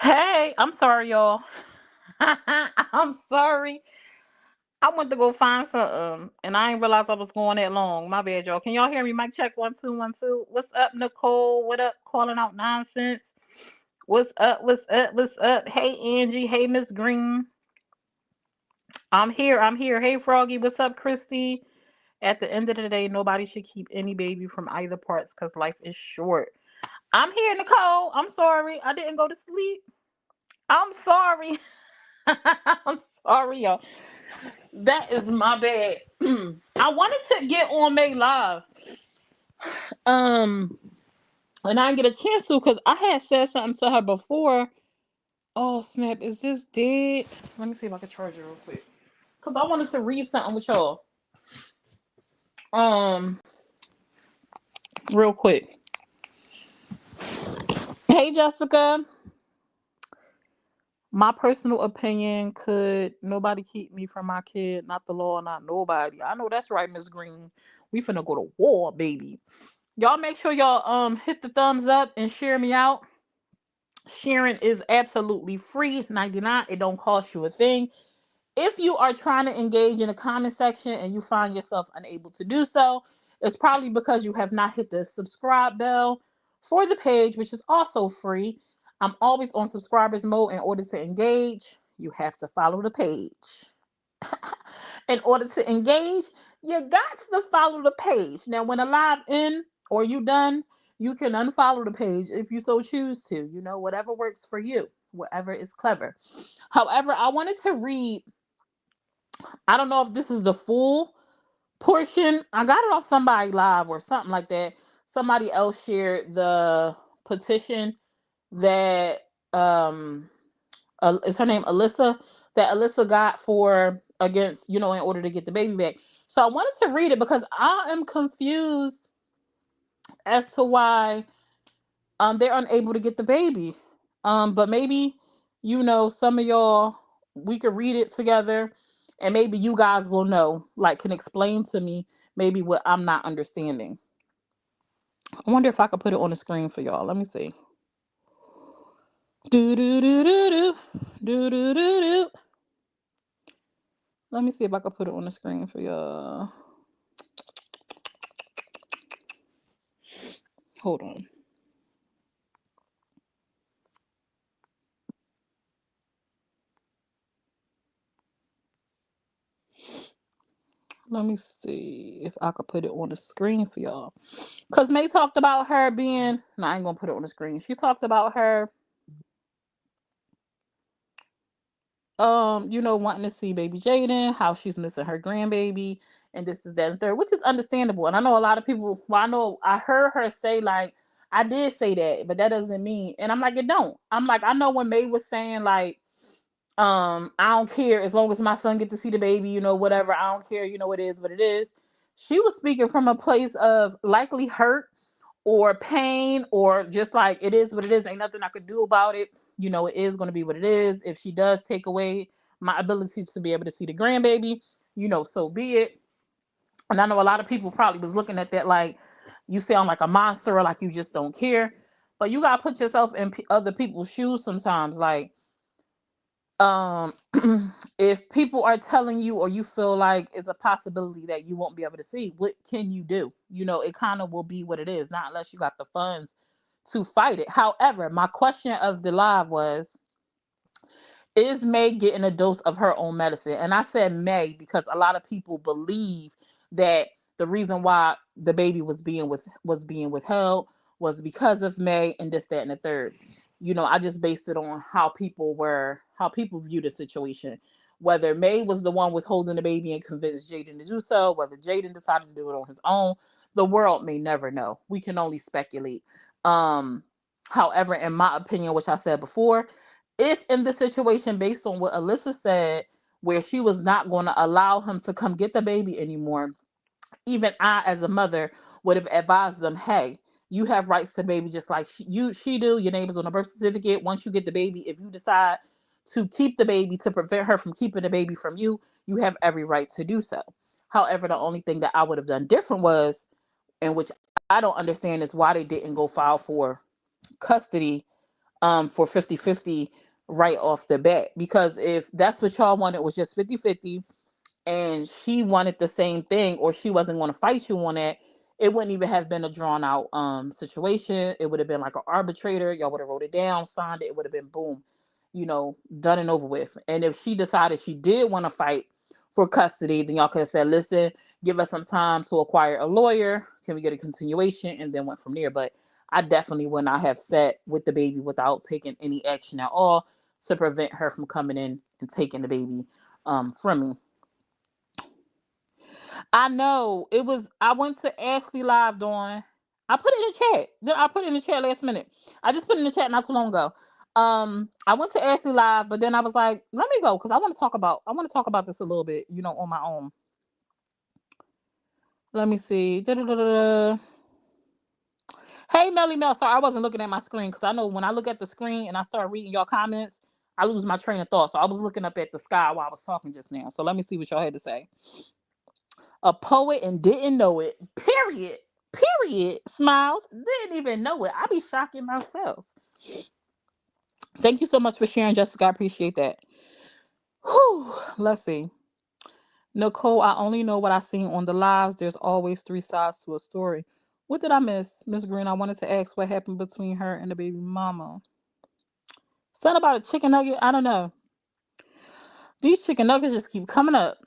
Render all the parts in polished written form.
Hey, I'm sorry, y'all. I'm sorry. I went to go find something, and I didn't realize I was going that long. My bad, y'all. Can y'all hear me? Mic check 1 2 1 2. What's up, Nicole? What up? Calling out nonsense. What's up? What's up? What's up? Hey, Angie. Hey, Miss Green. I'm here. I'm here. Hey, Froggy. What's up, Christy? At the end of the day, nobody should keep any baby from either parts because life is short. I'm here, Nicole. I'm sorry. I didn't go to sleep. I'm sorry. I'm sorry, y'all. That is my bad. I wanted to get on May Live. Um, and I didn't get a chance to because I had said something to her before. Oh snap, is this dead? Let me see if I can charge it real quick. Cause I wanted to read something with y'all. Um, real quick. Hey Jessica. My personal opinion, could nobody keep me from my kid? Not the law, not nobody. I know that's right, Miss Green. We finna go to war, baby. Y'all make sure y'all hit the thumbs up and share me out. Sharing is absolutely free, 99. It don't cost you a thing. If you are trying to engage in a comment section and you find yourself unable to do so, it's probably because you have not hit the subscribe bell for the page, which is also free. I'm always on subscribers mode. In order to engage, you have to follow the page. In order to engage, you got to follow the page. Now, when a live in or you done, you can unfollow the page if you so choose to. You know, whatever works for you, whatever is clever. However, I wanted to read, I don't know if this is the full portion. I got it off somebody live or something like that. Somebody else shared the petition that is her name Alyssa, that Alyssa got for against, in order to get the baby back. So I wanted to read it because I am confused as to why they're unable to get the baby. But maybe, some of y'all, we could read it together and maybe you guys will know, like can explain to me maybe what I'm not understanding. I wonder if I could put it on the screen for y'all. Let me see. Do do do do do do do do do. Let me see if I can put it on the screen for y'all. Hold on. Let me see if I could put it on the screen for y'all. Cause May talked about her being. No, I ain't gonna put it on the screen. She talked about her, wanting to see baby Jaden, how she's missing her grandbaby, and this is that and third, which is understandable. And I know a lot of people. Well, I know I heard her say like, I did say that, but that doesn't mean. And I'm like, it don't. I'm like, I know when May was saying like, I don't care as long as my son get to see the baby, whatever, I don't care, it is what it is. She was speaking from a place of likely hurt or pain, or just like, it is what it is, ain't nothing I could do about it. It is going to be what it is. If she does take away my ability to be able to see the grandbaby, so be it. And I know a lot of people probably was looking at that like, you sound like a monster, or like you just don't care. But you got to put yourself in other people's shoes sometimes. Like, um if people are telling you, or you feel like it's a possibility that you won't be able to see, what can you do? It kind of will be what it is, not unless you got the funds to fight it. However, my question of the live was, is May getting a dose of her own medicine? And I said May because a lot of people believe that the reason why the baby was being withheld was because of May, and this, that, and the third. I just based it on how people view the situation. Whether May was the one withholding the baby and convinced Jaden to do so, whether Jaden decided to do it on his own, the world may never know. We can only speculate. However, in my opinion, which I said before, if in the situation, based on what Alyssa said, where she was not going to allow him to come get the baby anymore, even I, as a mother, would have advised them, hey, you have rights to the baby just like she do. Your name is on the birth certificate. Once you get the baby, if you decide to keep the baby to prevent her from keeping the baby from you, you have every right to do so. However, the only thing that I would have done different was, and which I don't understand, is why they didn't go file for custody for 50-50 right off the bat. Because if that's what y'all wanted, was just 50-50, and she wanted the same thing, or she wasn't going to fight you on that, it wouldn't even have been a drawn out situation. It would have been like an arbitrator. Y'all would have wrote it down, signed it. It would have been boom, done and over with. And if she decided she did want to fight for custody, then y'all could have said, listen, give us some time to acquire a lawyer. Can we get a continuation? And then went from there. But I definitely would not have sat with the baby without taking any action at all to prevent her from coming in and taking the baby from me. I know it was. I went to Ashley Live, Dawn. I put it in the chat. I put it in the chat last minute. I just put it in the chat not so long ago. I went to Ashley Live, but then I was like, let me go because I want to talk about. I want to talk about this a little bit, on my own. Let me see. Da-da-da-da-da. Hey, Melly Mel. Sorry, I wasn't looking at my screen because I know when I look at the screen and I start reading y'all comments, I lose my train of thought. So I was looking up at the sky while I was talking just now. So let me see what y'all had to say. A poet and didn't know it. Period. Period. Smiles. Didn't even know it. I be shocking myself. Thank you so much for sharing, Jessica. I appreciate that. Whew. Let's see. Nicole, I only know what I seen on the lives. There's always three sides to a story. What did I miss? Miss Green, I wanted to ask what happened between her and the baby mama. Something about a chicken nugget? I don't know. These chicken nuggets just keep coming up.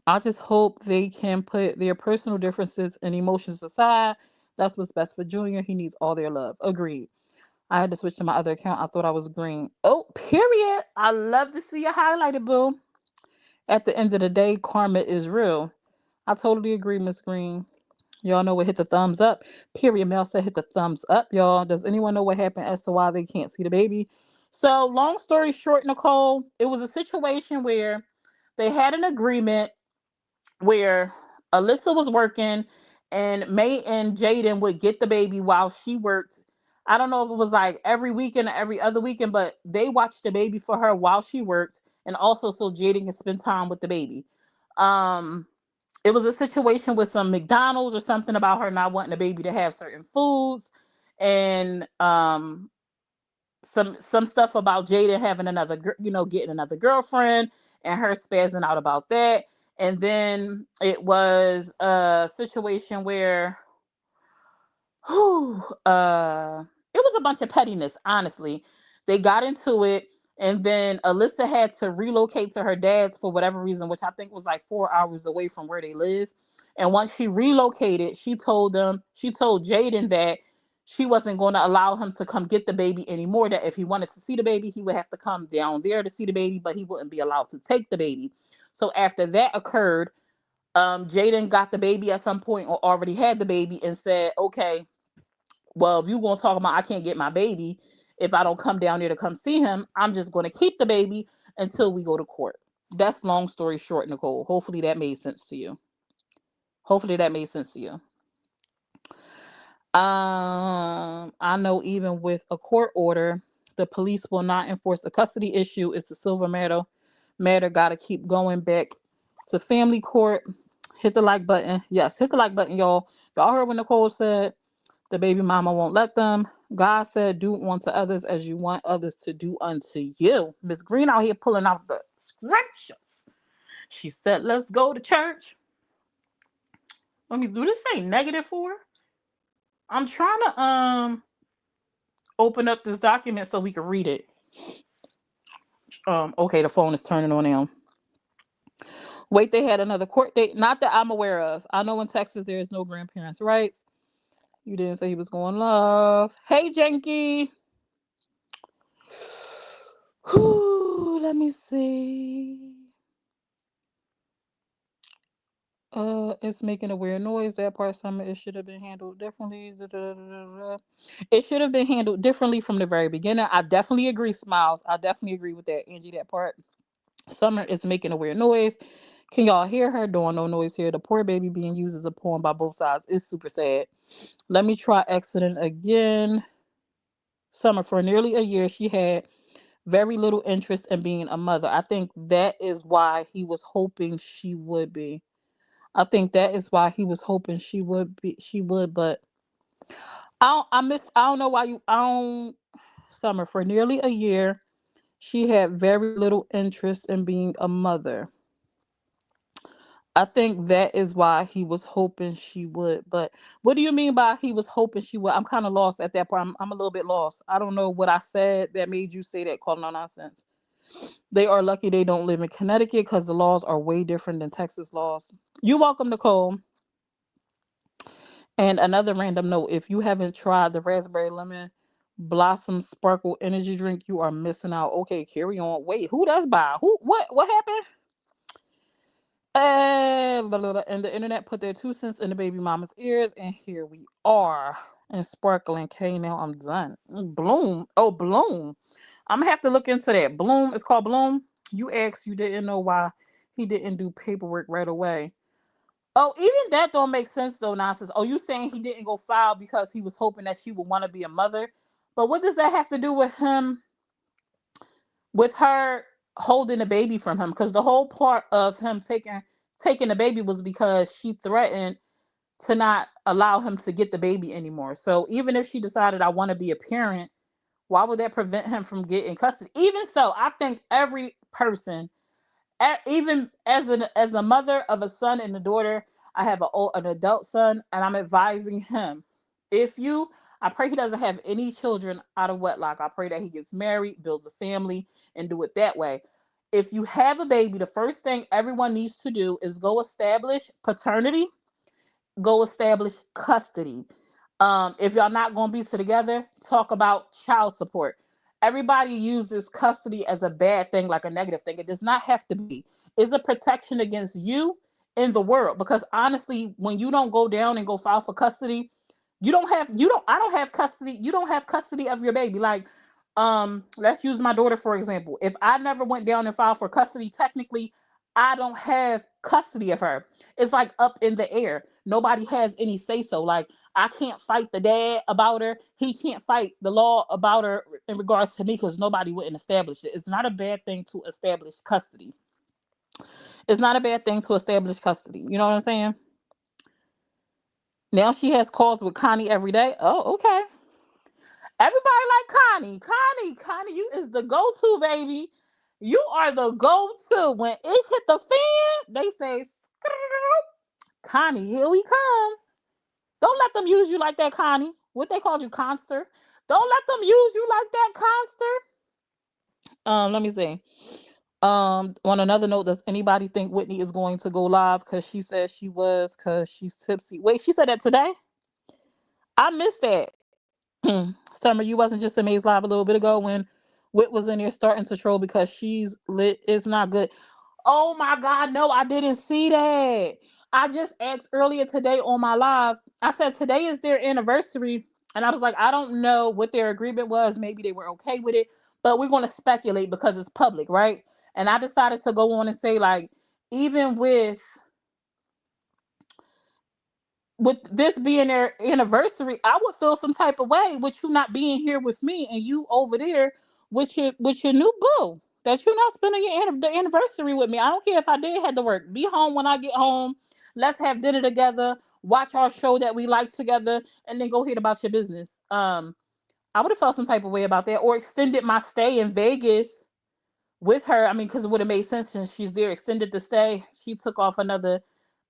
I just hope they can put their personal differences and emotions aside. That's what's best for Junior. He needs all their love. Agreed. I had to switch to my other account. I thought I was green. Oh, period. I love to see you highlighted, boo. At the end of the day, karma is real. I totally agree, Miss Green. Y'all know what hit the thumbs up. Period. Mel said hit the thumbs up, y'all. Does anyone know what happened as to why they can't see the baby? So, long story short, Nicole, it was a situation where they had an agreement where Alyssa was working and May and Jaden would get the baby while she worked. I don't know if it was like every weekend or every other weekend, but they watched the baby for her while she worked, and also so Jaden can spend time with the baby. Um, it was a situation with some McDonald's or something about her not wanting the baby to have certain foods, and some stuff about Jada having getting another girlfriend and her spazzing out about that. And then it was a situation where whew, it was a bunch of pettiness, honestly. They got into it, and then Alyssa had to relocate to her dad's for whatever reason, which I think was like 4 hours away from where they live. And once she relocated, she told Jaden that she wasn't going to allow him to come get the baby anymore, that if he wanted to see the baby, he would have to come down there to see the baby, but he wouldn't be allowed to take the baby. So after that occurred, Jaden got the baby at some point or already had the baby and said, okay, well, if you're going to talk about I can't get my baby if I don't come down there to come see him, I'm just going to keep the baby until we go to court. That's long story short, Nicole. Hopefully that made sense to you. Hopefully that made sense to you. I know even with a court order, the police will not enforce a custody issue. It's a silver matter. Got to keep going back to family court. Hit the like button. Yes, hit the like button, y'all. Y'all heard what Nicole said. The baby mama won't let them. God said, do unto others as you want others to do unto you. Miss Green out here pulling out the scriptures. She said, let's go to church. Let me do this. Ain't negative for her. I'm trying to open up this document so we can read it. Okay, the phone is turning on now. Wait, they had another court date. Not that I'm aware of. I know in Texas there is no grandparents' rights. You didn't say he was going love. Hey, Janky. Whew, let me see. It's making a weird noise. That part, Summer, it should have been handled differently. Da, da, da, da, da. It should have been handled differently from the very beginning. I definitely agree, Smiles. I definitely agree with that, Angie. That part. Summer is making a weird noise. Can y'all hear her doing no noise here? The poor baby being used as a pawn by both sides is super sad. Let me try accident again. Summer, for nearly a year, she had very little interest in being a mother. I think that is why he was hoping she would be. I think that is why he was hoping she would be. She would, but I don't know why you. I don't. Summer, for nearly a year, she had very little interest in being a mother. I think that is why he was hoping she would. But what do you mean by he was hoping she would? I'm kind of lost at that point. I'm a little bit lost. I don't know what I said that made you say that. Call no nonsense. They are lucky they don't live in Connecticut because the laws are way different than Texas laws. You're welcome, Nicole. And another random note: if you haven't tried the raspberry lemon blossom sparkle energy drink, you are missing out. Okay, carry on. Wait, who does buy? Who? What? What happened? Blah, blah, blah. And the internet put their 2 cents in the baby mama's ears, and here we are. And sparkling. Okay, now I'm done. Bloom. Oh, Bloom. I'm gonna have to look into that. Bloom. It's called Bloom. You asked. You didn't know why he didn't do paperwork right away. Oh, even that don't make sense though, nonsense. Oh, you saying he didn't go file because he was hoping that she would want to be a mother? But what does that have to do with him, with her holding the baby from him? Because the whole part of him taking the baby was because she threatened to not allow him to get the baby anymore. So even if she decided I want to be a parent, why would that prevent him from getting custody? Even so, I think every person, even as a mother of a son and a daughter, I have an adult son, and I'm advising him. If you, I pray he doesn't have any children out of wedlock. I pray that he gets married, builds a family, and do it that way. If you have a baby, the first thing everyone needs to do is go establish paternity, go establish custody. If y'all not gonna be together, talk about child support. Everybody uses custody as a bad thing, like a negative thing. It does not have to be. It's a protection against you in the world. Because honestly, when you don't go down and go file for custody, I don't have custody. You don't have custody of your baby. Like, let's use my daughter for example. If I never went down and filed for custody, technically, I don't have custody of her. It's like up in the air. Nobody has any say so. Like, I can't fight the dad about her. He can't fight the law about her in regards to me because nobody wouldn't establish it. It's not a bad thing to establish custody. It's not a bad thing to establish custody. You know what I'm saying? Now she has calls with Connie every day. Oh, okay. Everybody like Connie. Connie, you is the go-to, baby. You are the go-to. When it hit the fan, they say, Connie, here we come. Don't let them use you like that, Connie. What they called you, Conster. Don't let them use you like that, Conster. Let me see. On another note, does anybody think Whitney is going to go live? Because she said she was, because she's tipsy. Wait, she said that today? I missed that. Summer, you wasn't just amazed live a little bit ago when Whit was in there starting to troll because she's lit. It's not good. Oh my God, no, I didn't see that. I just asked earlier today on my live. I said today is their anniversary, and I was like, I don't know what their agreement was. Maybe they were okay with it, but we're going to speculate because it's public, right? And I decided to go on and say, like, even with this being their anniversary, I would feel some type of way with you not being here with me and you over there with your new boo. That you're not spending the anniversary with me. I don't care if I did have to work. Be home when I get home. Let's have dinner together. Watch our show that we like together, and then go ahead about your business. I would have felt some type of way about that, or extended my stay in Vegas with her. I mean, because it would have made sense since she's there. Extended the stay. She took off another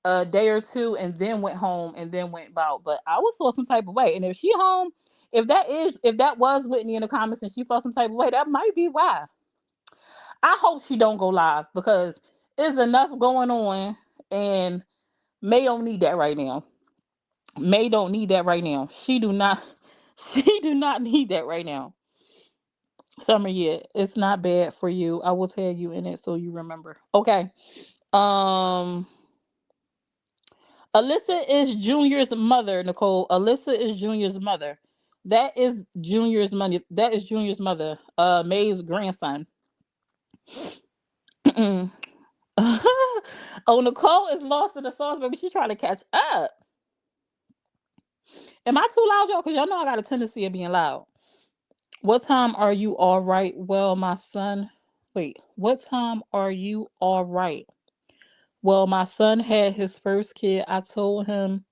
a day or two and then went home and then went about. But I would feel some type of way. And if she home, if that was Whitney in the comments and she felt some type of way, that might be why. I hope she don't go live because there's enough going on, and May don't need that right now. May don't need that right now. She do not she do not need that right now. Summer, yeah, it's not bad for you. I will tag you in it so you remember. Okay. Um Alyssa is Junior's mother, Nicole. Alyssa is Junior's mother. That is Junior's money. That is Junior's mother. May's grandson. Oh, Nicole is lost in the sauce, baby. She trying to catch up. Am I too loud, y'all? Because y'all know I got a tendency of being loud. What time are you all right? Well, my son. Wait, what time are you all right? Well, my son had his first kid. I told him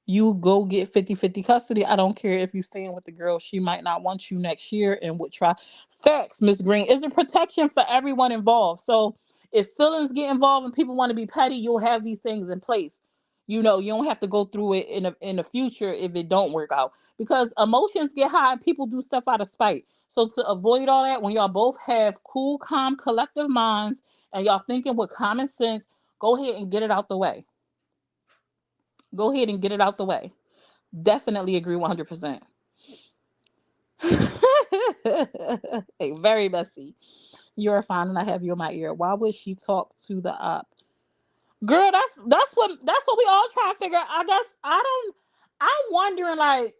you go get 50-50 custody. I don't care if you staying with the girl. She might not want you next year and would try. Facts, Miss Green. Is a protection for everyone involved. So if feelings get involved and people want to be petty, you'll have these things in place. You don't have to go through it in the future if it don't work out. Because emotions get high and people do stuff out of spite. So to avoid all that, when y'all both have cool, calm, collective minds and y'all thinking with common sense, go ahead and get it out the way. Go ahead and get it out the way. Definitely agree 100%. Hey, very messy. You're fine, and I have you in my ear. Why would she talk to the op? Girl, that's what we all try to figure out. I guess I don't. I'm wondering, like,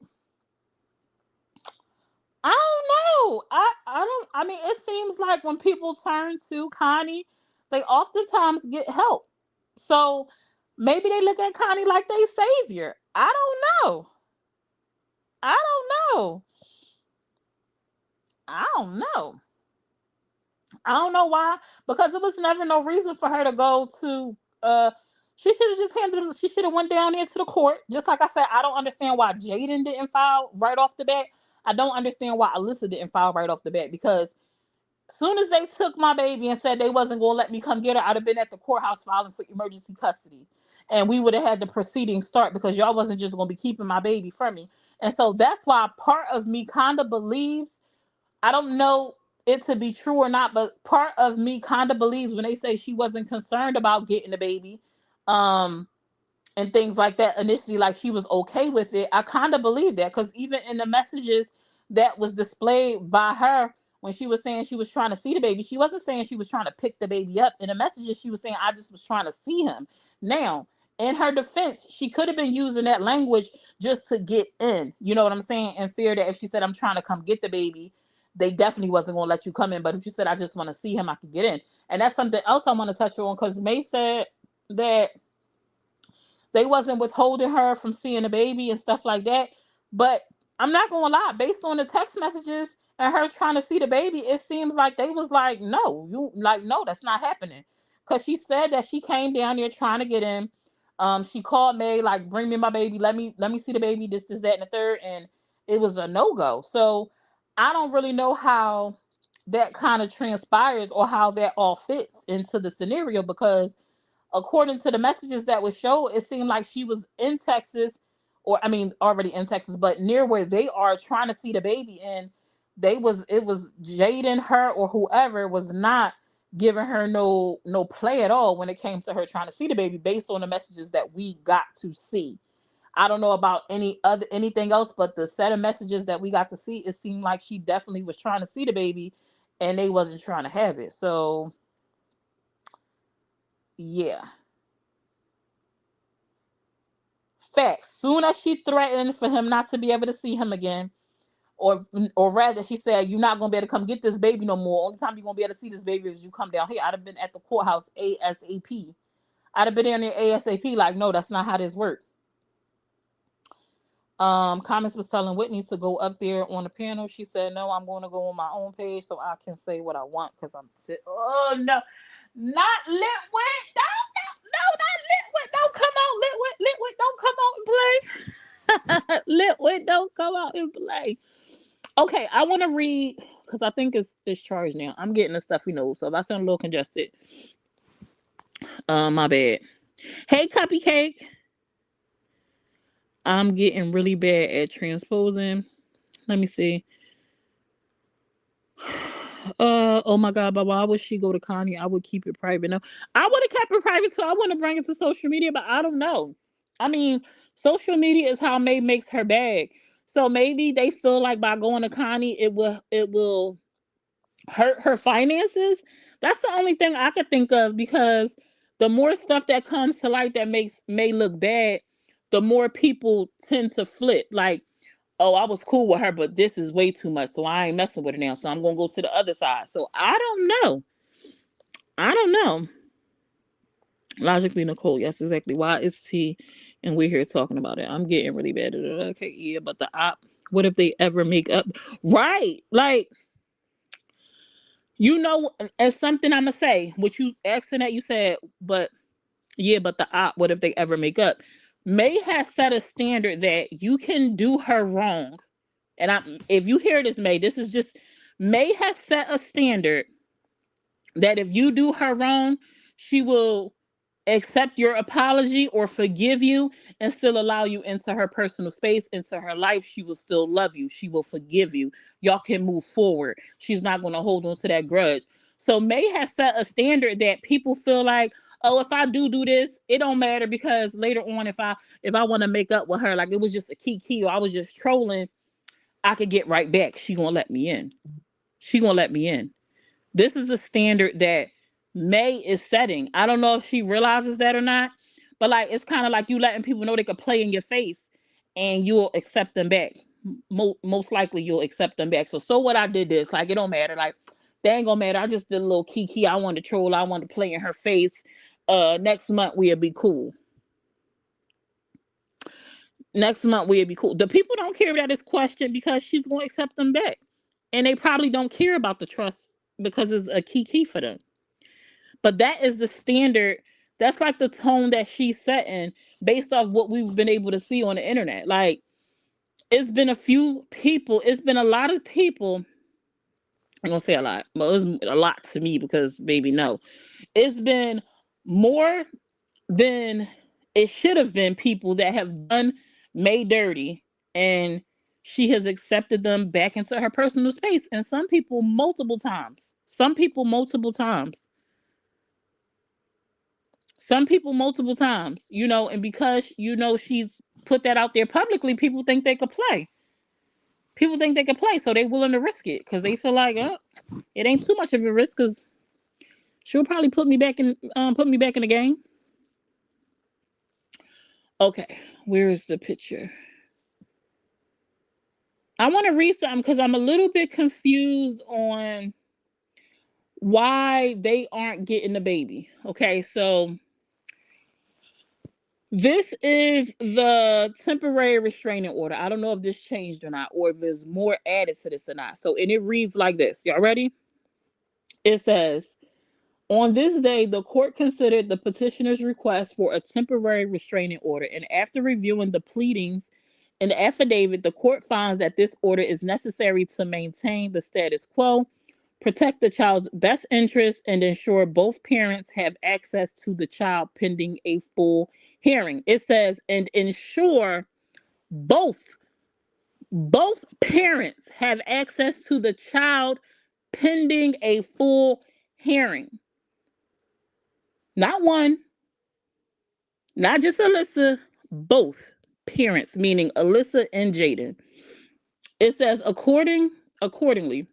I don't know. I don't. I mean, it seems like when people turn to Connie, they oftentimes get help. So maybe they look at Connie like they savior. I don't know. I don't know. I don't know. I don't know why, because it was never no reason for her to go to. She should have just handled. She should have went down there to the court. Just like I said, I don't understand why Jaden didn't file right off the bat. I don't understand why Alyssa didn't file right off the bat because soon as they took my baby and said they wasn't going to let me come get her, I'd have been at the courthouse filing for emergency custody, and we would have had the proceedings start because y'all wasn't just going to be keeping my baby from me. And so that's why part of me kind of believes, I don't know it to be true or not, but part of me kind of believes when they say she wasn't concerned about getting the baby, um, and things like that initially, like she was okay with it. I kind of believe that because even in the messages that was displayed by her when she was saying she was trying to see the baby, she wasn't saying she was trying to pick the baby up. In the messages, she was saying, I just was trying to see him. Now, in her defense, she could have been using that language just to get in. You know what I'm saying? And fear that if she said, I'm trying to come get the baby, they definitely wasn't going to let you come in. But if you said, I just want to see him, I could get in. And that's something else I want to touch on because May said that they wasn't withholding her from seeing the baby and stuff like that. But I'm not gonna lie, based on the text messages and her trying to see the baby, it seems like they was like, no, no, that's not happening. Cause she said that she came down there trying to get in. She called May, like, bring me my baby, let me see the baby, this, that, and the third, and it was a no-go. So I don't really know how that kind of transpires or how that all fits into the scenario because according to the messages that was showed, it seemed like she was in Texas, or I mean, already in Texas, but near where they are trying to see the baby. And it was Jaden, her, or whoever was not giving her no play at all when it came to her trying to see the baby based on the messages that we got to see. I don't know about anything else, but the set of messages that we got to see, it seemed like she definitely was trying to see the baby and they wasn't trying to have it. So yeah. Facts. Soon as she threatened for him not to be able to see him again, or rather, she said, "You're not gonna be able to come get this baby no more. Only time you're gonna be able to see this baby is you come down here." I'd have been at the courthouse ASAP. I'd have been down there ASAP. Like, no, that's not how this works. Comments was telling Whitney to go up there on the panel. She said, "No, I'm going to go on my own page so I can say what I want because I'm sick." Oh no, not Litwit. No, not Litwit. Don't come out, Litwit. Litwit, don't come out and play. Litwit, don't come out and play. Okay, I want to read because I think it's charged now. I'm getting the stuffy nose, so if I sound a little congested, my bad. Hey, cupcake. I'm getting really bad at transposing. Let me see. Oh my God, but why would she go to Connie? I would keep it private. No, I would have kept it private too. I want to bring it to social media, but I don't know. I mean, social media is how May makes her bag. So maybe they feel like by going to Connie, it will hurt her finances. That's the only thing I could think of because The more stuff that comes to light that may look bad, the more people tend to flip. Like, oh, I was cool with her, but this is way too much, so I ain't messing with her now. So I'm gonna go to the other side. So I don't know. I don't know. Logically, Nicole, yes, exactly. Why is he and we're here talking about it? I'm getting really bad at it. Okay, yeah, but the op, what if they ever make up? Right. Like, as something I'm gonna say, what you asking that you said, but yeah, but the op, what if they ever make up? May has set a standard that you can do her wrong. And if you hear this, May, this is just May has set a standard that if you do her wrong, she will accept your apology or forgive you and still allow you into her personal space, into her life. She will still love you. She will forgive you. Y'all can move forward. She's not going to hold on to that grudge. So May has set a standard that people feel like, oh, if I do this, it don't matter because later on, if I want to make up with her, like it was just a kiki or I was just trolling, I could get right back. She gonna let me in. She gonna let me in. This is a standard that May is setting. I don't know if she realizes that or not, but like it's kind of like you letting people know they could play in your face and you'll accept them back. Most likely you'll accept them back. So what I did this, like it don't matter. Like they ain't gonna matter. I just did a little kiki. I wanted to troll. I wanted to play in her face. Next month we'll be cool. Next month we'll be cool. The people don't care about this question because she's gonna accept them back. And they probably don't care about the trust because it's a key for them. But that is the standard. That's like the tone that she's setting based off what we've been able to see on the internet. Like, it's been a few people, it's been a lot of people. I'm gonna say a lot, but it's a lot to me because, baby, no. It's been more than it should have been people that have done May dirty and she has accepted them back into her personal space. And some people multiple times. Some people multiple times. Some people multiple times, and because she's put that out there publicly, people think they could play. People think they could play, so they willing to risk it because they feel like, it ain't too much of a risk because she'll probably put me back in the game. Okay, where is the picture? I want to read something because I'm a little bit confused on why they aren't getting the baby. Okay, so this is the temporary restraining order. I don't know if this changed or not, or if there's more added to this or not. So, and it reads like this. Y'all ready? It says, on this day, the court considered the petitioner's request for a temporary restraining order, and after reviewing the pleadings and the affidavit, the court finds that this order is necessary to maintain the status quo, protect the child's best interest, and ensure both parents have access to the child pending a full hearing. It says, and ensure both both parents have access to the child pending a full hearing. Not one, not just Alyssa, both parents, meaning Alyssa and Jaden. It says, accordingly,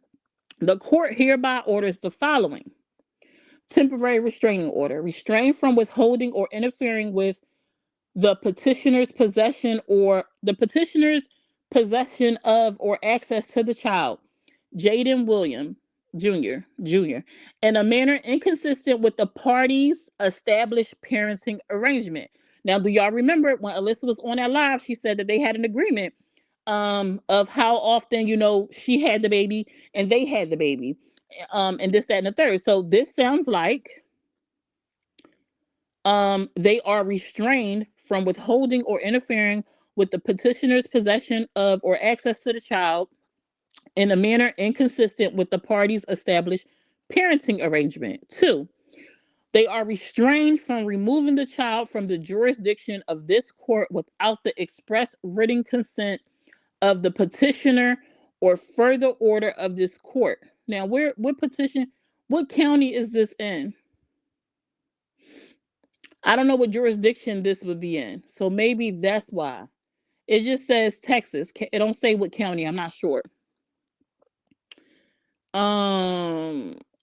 the court hereby orders the following: temporary restraining order, restrain from withholding or interfering with the petitioner's possession of or access to the child, Jaden William Jr., in a manner inconsistent with the parties' established parenting arrangement. Now, do y'all remember when Alyssa was on that live? She said that they had an agreement of how often she had the baby and they had the baby, and this, that, and the third. So this sounds like they are restrained from withholding or interfering with the petitioner's possession of or access to the child in a manner inconsistent with the parties' established parenting arrangement. Two, they are restrained from removing the child from the jurisdiction of this court without the express written consent of the petitioner or further order of this court. Now, what county is this in? I don't know what jurisdiction this would be in. So maybe that's why. It just says Texas. It don't say what county. I'm not sure.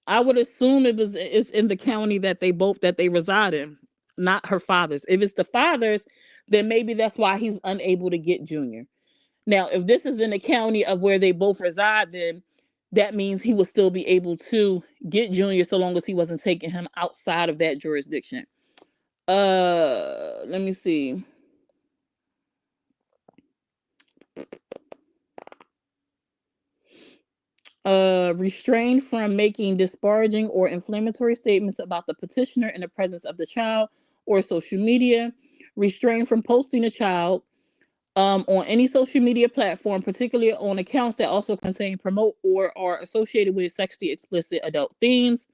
I would assume it's in the county that they reside in, not her father's. If it's the father's, then maybe that's why he's unable to get Junior. Now, if this is in the county of where they both reside, then that means he will still be able to get Junior so long as he wasn't taking him outside of that jurisdiction. Let me see. Restrained from making disparaging or inflammatory statements about the petitioner in the presence of the child or social media. Restrained from posting the child on any social media platform, particularly on accounts that also contain, promote, or are associated with sexually explicit adult themes.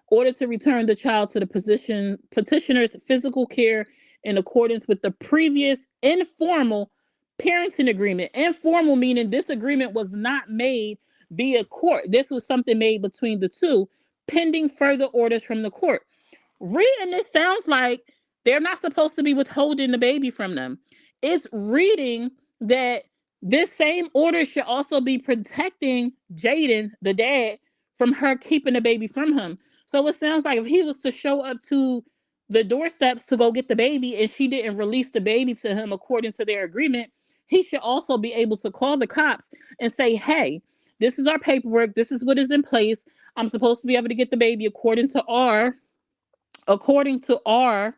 Order to return the child to the petitioner's physical care in accordance with the previous informal parenting agreement. Informal meaning this agreement was not made via court. This was something made between the two, pending further orders from the court. Reading this sounds like they're not supposed to be withholding the baby from them. It's reading that this same order should also be protecting Jaden, the dad, from her keeping the baby from him. So it sounds like if he was to show up to the doorsteps to go get the baby and she didn't release the baby to him according to their agreement, he should also be able to call the cops and say, hey, this is our paperwork. This is what is in place. I'm supposed to be able to get the baby according to our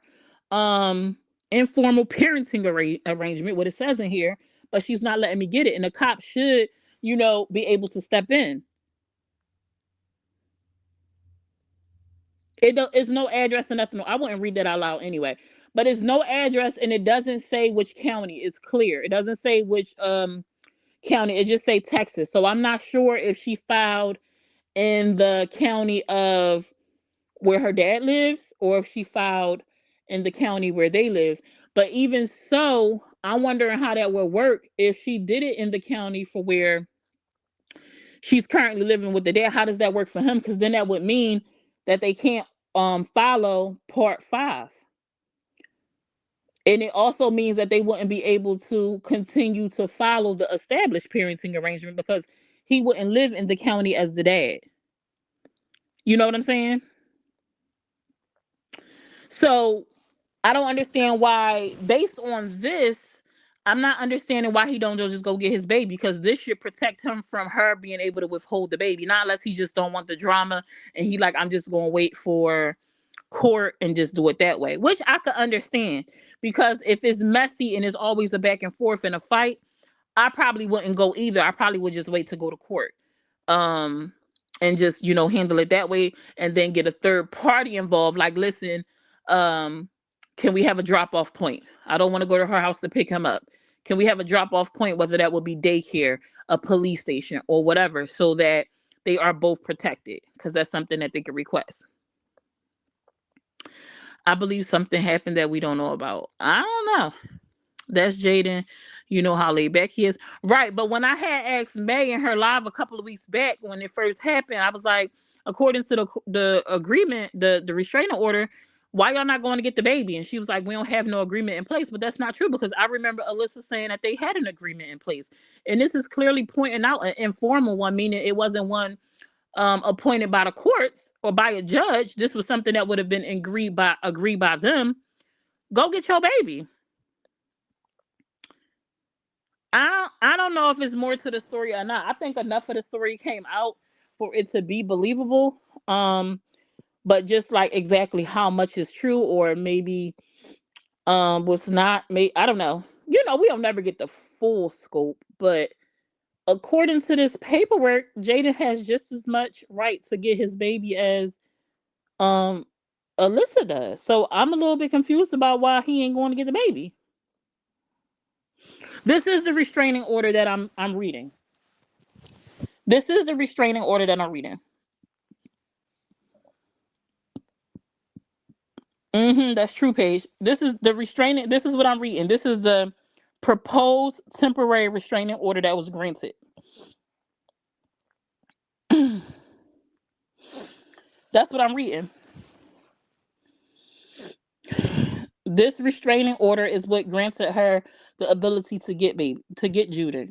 um informal parenting arrangement, what it says in here, but she's not letting me get it. And the cop should, be able to step in. It's no address or nothing. I wouldn't read that out loud anyway. But it's no address and it doesn't say which county. It's clear. It doesn't say which county. It just say Texas. So I'm not sure if she filed in the county of where her dad lives or if she filed in the county where they live. But even so, I'm wondering how that would work if she did it in the county for where she's currently living with the dad. How does that work for him? Because then that would mean that they can't follow part 5. And it also means that they wouldn't be able to continue to follow the established parenting arrangement because he wouldn't live in the county as the dad. You know what I'm saying? So I don't understand why, based on this, I'm not understanding why he don't just go get his baby, because this should protect him from her being able to withhold the baby. Not unless he just don't want the drama and he like, I'm just gonna wait for court and just do it that way, which I could understand, because if it's messy and it's always a back and forth and a fight, I probably wouldn't go either. I probably would just wait to go to court. Um and just, handle it that way and then get a third party involved. Like, listen, um, can we have a drop off point? I don't want to go to her house to pick him up. Can we have a drop off point, whether that will be daycare, a police station, or whatever, so that they are both protected? Because that's something that they could request. I believe something happened that we don't know about. I don't know. That's Jaden. You know how laid back he is. Right. But when I had asked May in her live a couple of weeks back when it first happened, I was like, according to the agreement, the restraining order, why y'all not going to get the baby? And she was like, we don't have no agreement in place. But that's not true, because I remember Alyssa saying that they had an agreement in place. And this is clearly pointing out an informal one, meaning it wasn't one appointed by the courts or by a judge. This was something that would have been agreed by them. Go get your baby. I don't know if it's more to the story or not. I think enough of the story came out for it to be believable. Um, but just like exactly how much is true or maybe was not made, I don't know. We'll never get the full scope, but according to this paperwork, Jaden has just as much right to get his baby as um Alyssa does. So I'm a little bit confused about why he ain't going to get the baby. This is the restraining order that I'm reading. This is the restraining order that I'm reading. That's true, Paige. This is the restraining. This is what I'm reading. This is the proposed temporary restraining order that was granted. That's what I'm reading. This restraining order is what granted her the ability to get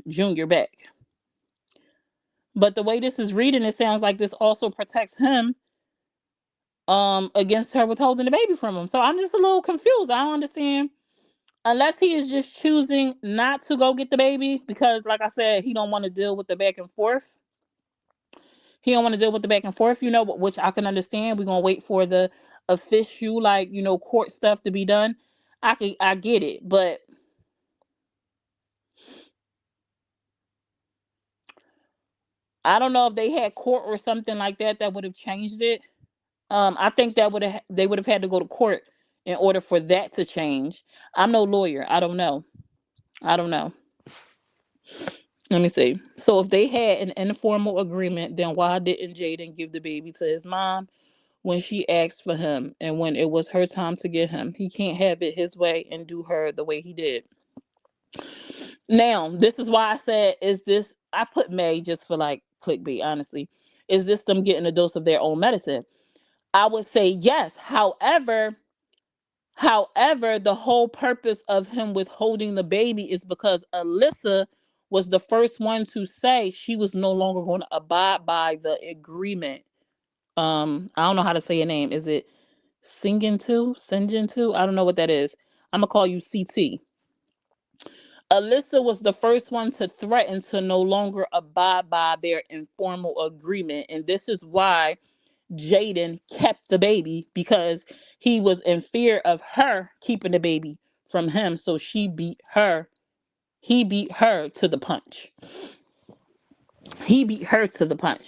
Junior back. But the way this is reading, it sounds like this also protects him against her withholding the baby from him. So I'm just a little confused. I don't understand. Unless he is just choosing not to go get the baby because, like I said, he don't want to deal with the back and forth. He don't want to deal with the back and forth, which I can understand. We're gonna wait for the official, like, court stuff to be done. I get it, but I don't know if they had court or something like that that would have changed it. I think that they would have had to go to court in order for that to change. I'm no lawyer. I don't know. I don't know. Let me see. So if they had an informal agreement, then why didn't Jaden give the baby to his mom when she asked for him and when it was her time to get him? He can't have it his way and do her the way he did. Now, this is why I said, is this, I put May just for like clickbait, honestly. Is this them getting a dose of their own medicine? I would say yes. However, the whole purpose of him withholding the baby is because Alyssa was the first one to say she was no longer going to abide by the agreement. I don't know how to say your name. Is it Singin 2? I don't know what that is. I'm gonna call you CT. Alyssa was the first one to threaten to no longer abide by their informal agreement, and this is why Jaden kept the baby, because he was in fear of her keeping the baby from him. So he beat her to the punch. He beat her to the punch.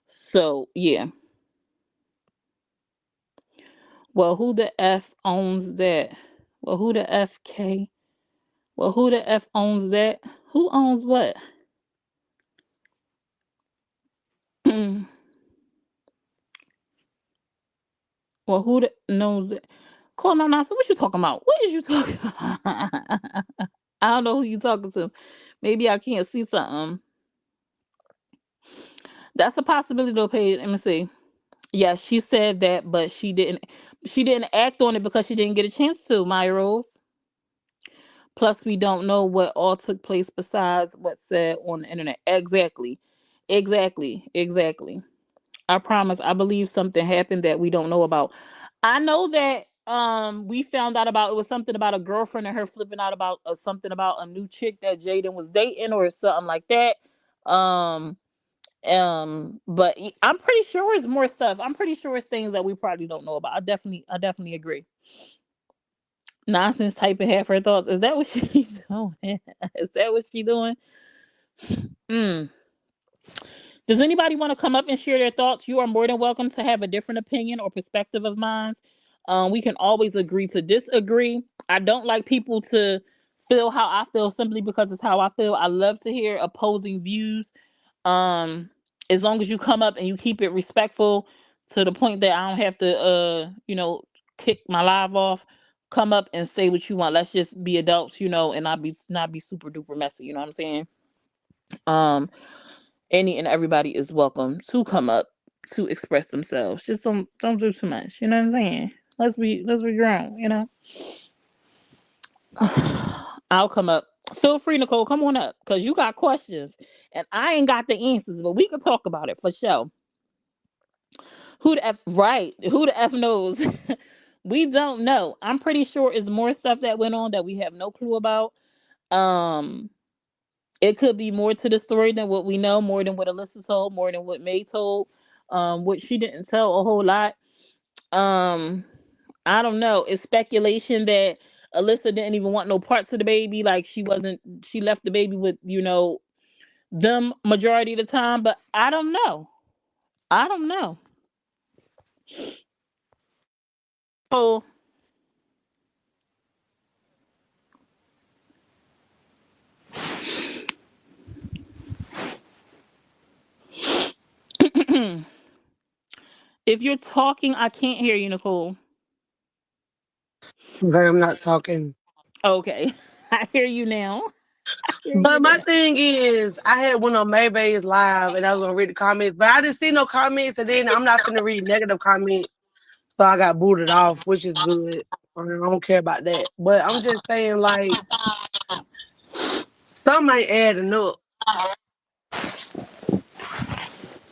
So yeah. Well, who the F owns that? Well, who the FK? Well, who the F owns that? Who owns what? Well, who the knows it? Call no nonsense. What you talking about? What is you talking about? I don't know who you talking to. Maybe I can't see something. That's a possibility though, Paige. Let me see. Yeah, she said that, but she didn't act on it because she didn't get a chance to, Maya Rose. Plus, we don't know what all took place besides what's said on the internet. Exactly. Exactly. Exactly. I promise. I believe something happened that we don't know about. I know that we found out about, it was something about a girlfriend and her flipping out about something about a new chick that Jaden was dating or something like that. Um but I'm pretty sure it's more stuff. I'm pretty sure it's things that we probably don't know about. I definitely agree. Nonsense typing half her thoughts. Is that what she's doing? Is that what she's doing? Mm. Does anybody want to come up and share their thoughts? You are more than welcome to have a different opinion or perspective of mine. We can always agree to disagree. I don't like people to feel how I feel simply because it's how I feel. I love to hear opposing views. Um, as long as you come up and you keep it respectful to the point that I don't have to kick my live off. Come up and say what you want. Let's just be adults, and not be super duper messy. You know what I'm saying? Um, any and everybody is welcome to come up to express themselves. Just don't do too much. You know what I'm saying? Let's be grown. I'll come up. Feel free, Nicole. Come on up because you got questions and I ain't got the answers, but we can talk about it for sure. Who the F right? Who the F knows? We don't know. I'm pretty sure it's more stuff that went on that we have no clue about. Um, it could be more to the story than what we know, more than what Alyssa told, more than what May told. Which she didn't tell a whole lot. Um, I don't know. It's speculation that Alyssa didn't even want no parts of the baby. Like she wasn't. She left the baby with them majority of the time. But I don't know. I don't know. So if you're talking, I can't hear you, Nicole. Okay, I'm not talking. Okay, I hear you now. I hear you But my now. thing is, I had one on Maybay's live and I was gonna read the comments, but I didn't see no comments, and then I'm not gonna read negative comments, so I got booted off, which is good. I don't care about that. But I'm just saying, like, some ain't adding up.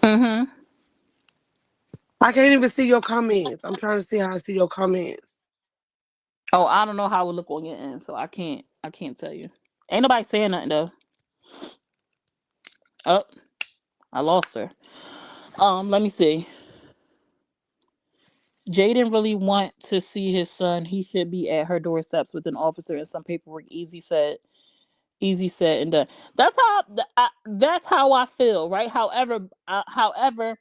Mm-hmm. I can't even see your comments. I'm trying to see how I see your comments. Oh, I don't know how it look on your end, so I can't tell you. Ain't nobody saying nothing though. Oh, I lost her. Let me see. Jaden really want to see his son. He should be at her doorsteps with an officer and some paperwork. Easy said. Easy said and done. That's how I feel, right? However,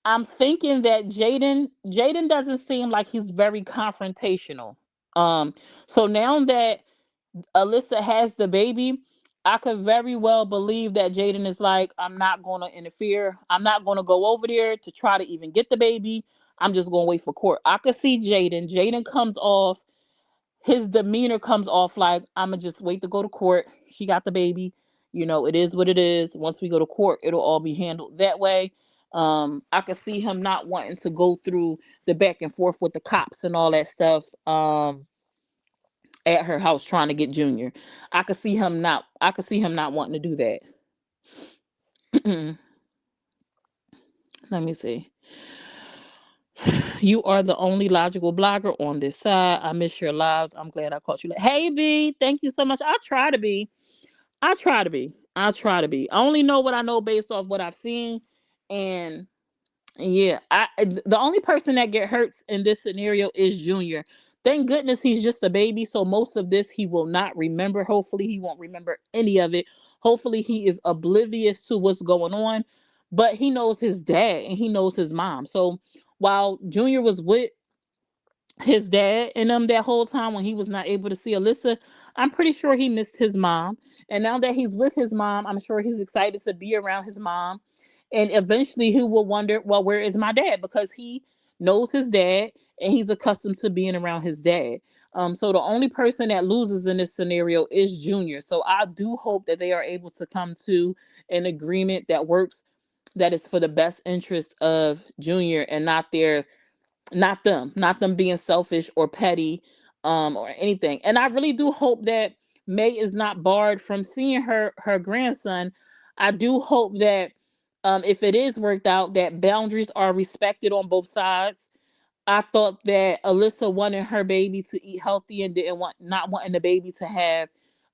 I'm thinking that Jaden doesn't seem like he's very confrontational. Um, so now that Alyssa has the baby, I could very well believe that Jaden is like, I'm not going to interfere. I'm not going to go over there to try to even get the baby. I'm just going to wait for court. I could see Jaden. Jaden comes off, his demeanor comes off like, I'm going to just wait to go to court. She got the baby. It is what it is. Once we go to court, it'll all be handled that way. I could see him not wanting to go through the back and forth with the cops and all that stuff. At her house trying to get Junior. I could see him not wanting to do that. Let me see. You are the only logical blogger on this side. I miss your lives. I'm glad I caught you. Hey B, thank you so much. I try to be. I try to be. I try to be. I only know what I know based off what I've seen. And yeah, the only person that get hurt in this scenario is Junior. Thank goodness he's just a baby, so most of this he will not remember. Hopefully he won't remember any of it. Hopefully he is oblivious to what's going on, but he knows his dad and he knows his mom. So while Junior was with his dad and that whole time when he was not able to see Alyssa, I'm pretty sure he missed his mom. And now that he's with his mom, I'm sure he's excited to be around his mom. And eventually he will wonder, well, where is my dad? Because he knows his dad and he's accustomed to being around his dad. So the only person that loses in this scenario is Junior. So I do hope that they are able to come to an agreement that works, that is for the best interest of Junior and not them being selfish or petty or anything. And I really do hope that May is not barred from seeing her grandson. I do hope that if it is worked out, that boundaries are respected on both sides. I thought that Alyssa wanted her baby to eat healthy and didn't want not wanting the baby to have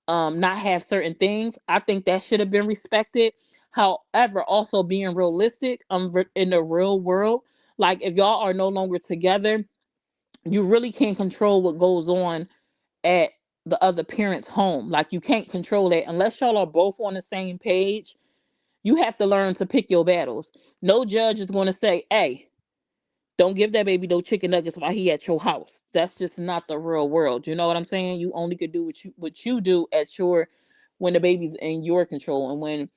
not have certain things. I think that should have been respected. However, also being realistic in the real world, like if y'all are no longer together, you really can't control what goes on at the other parent's home. Like you can't control that unless y'all are both on the same page. You have to learn to pick your battles. No judge is going to say, "Hey, don't give that baby no chicken nuggets while he at your house." That's just not the real world. You know what I'm saying? You only could do what you do at your when the baby's in your control, and when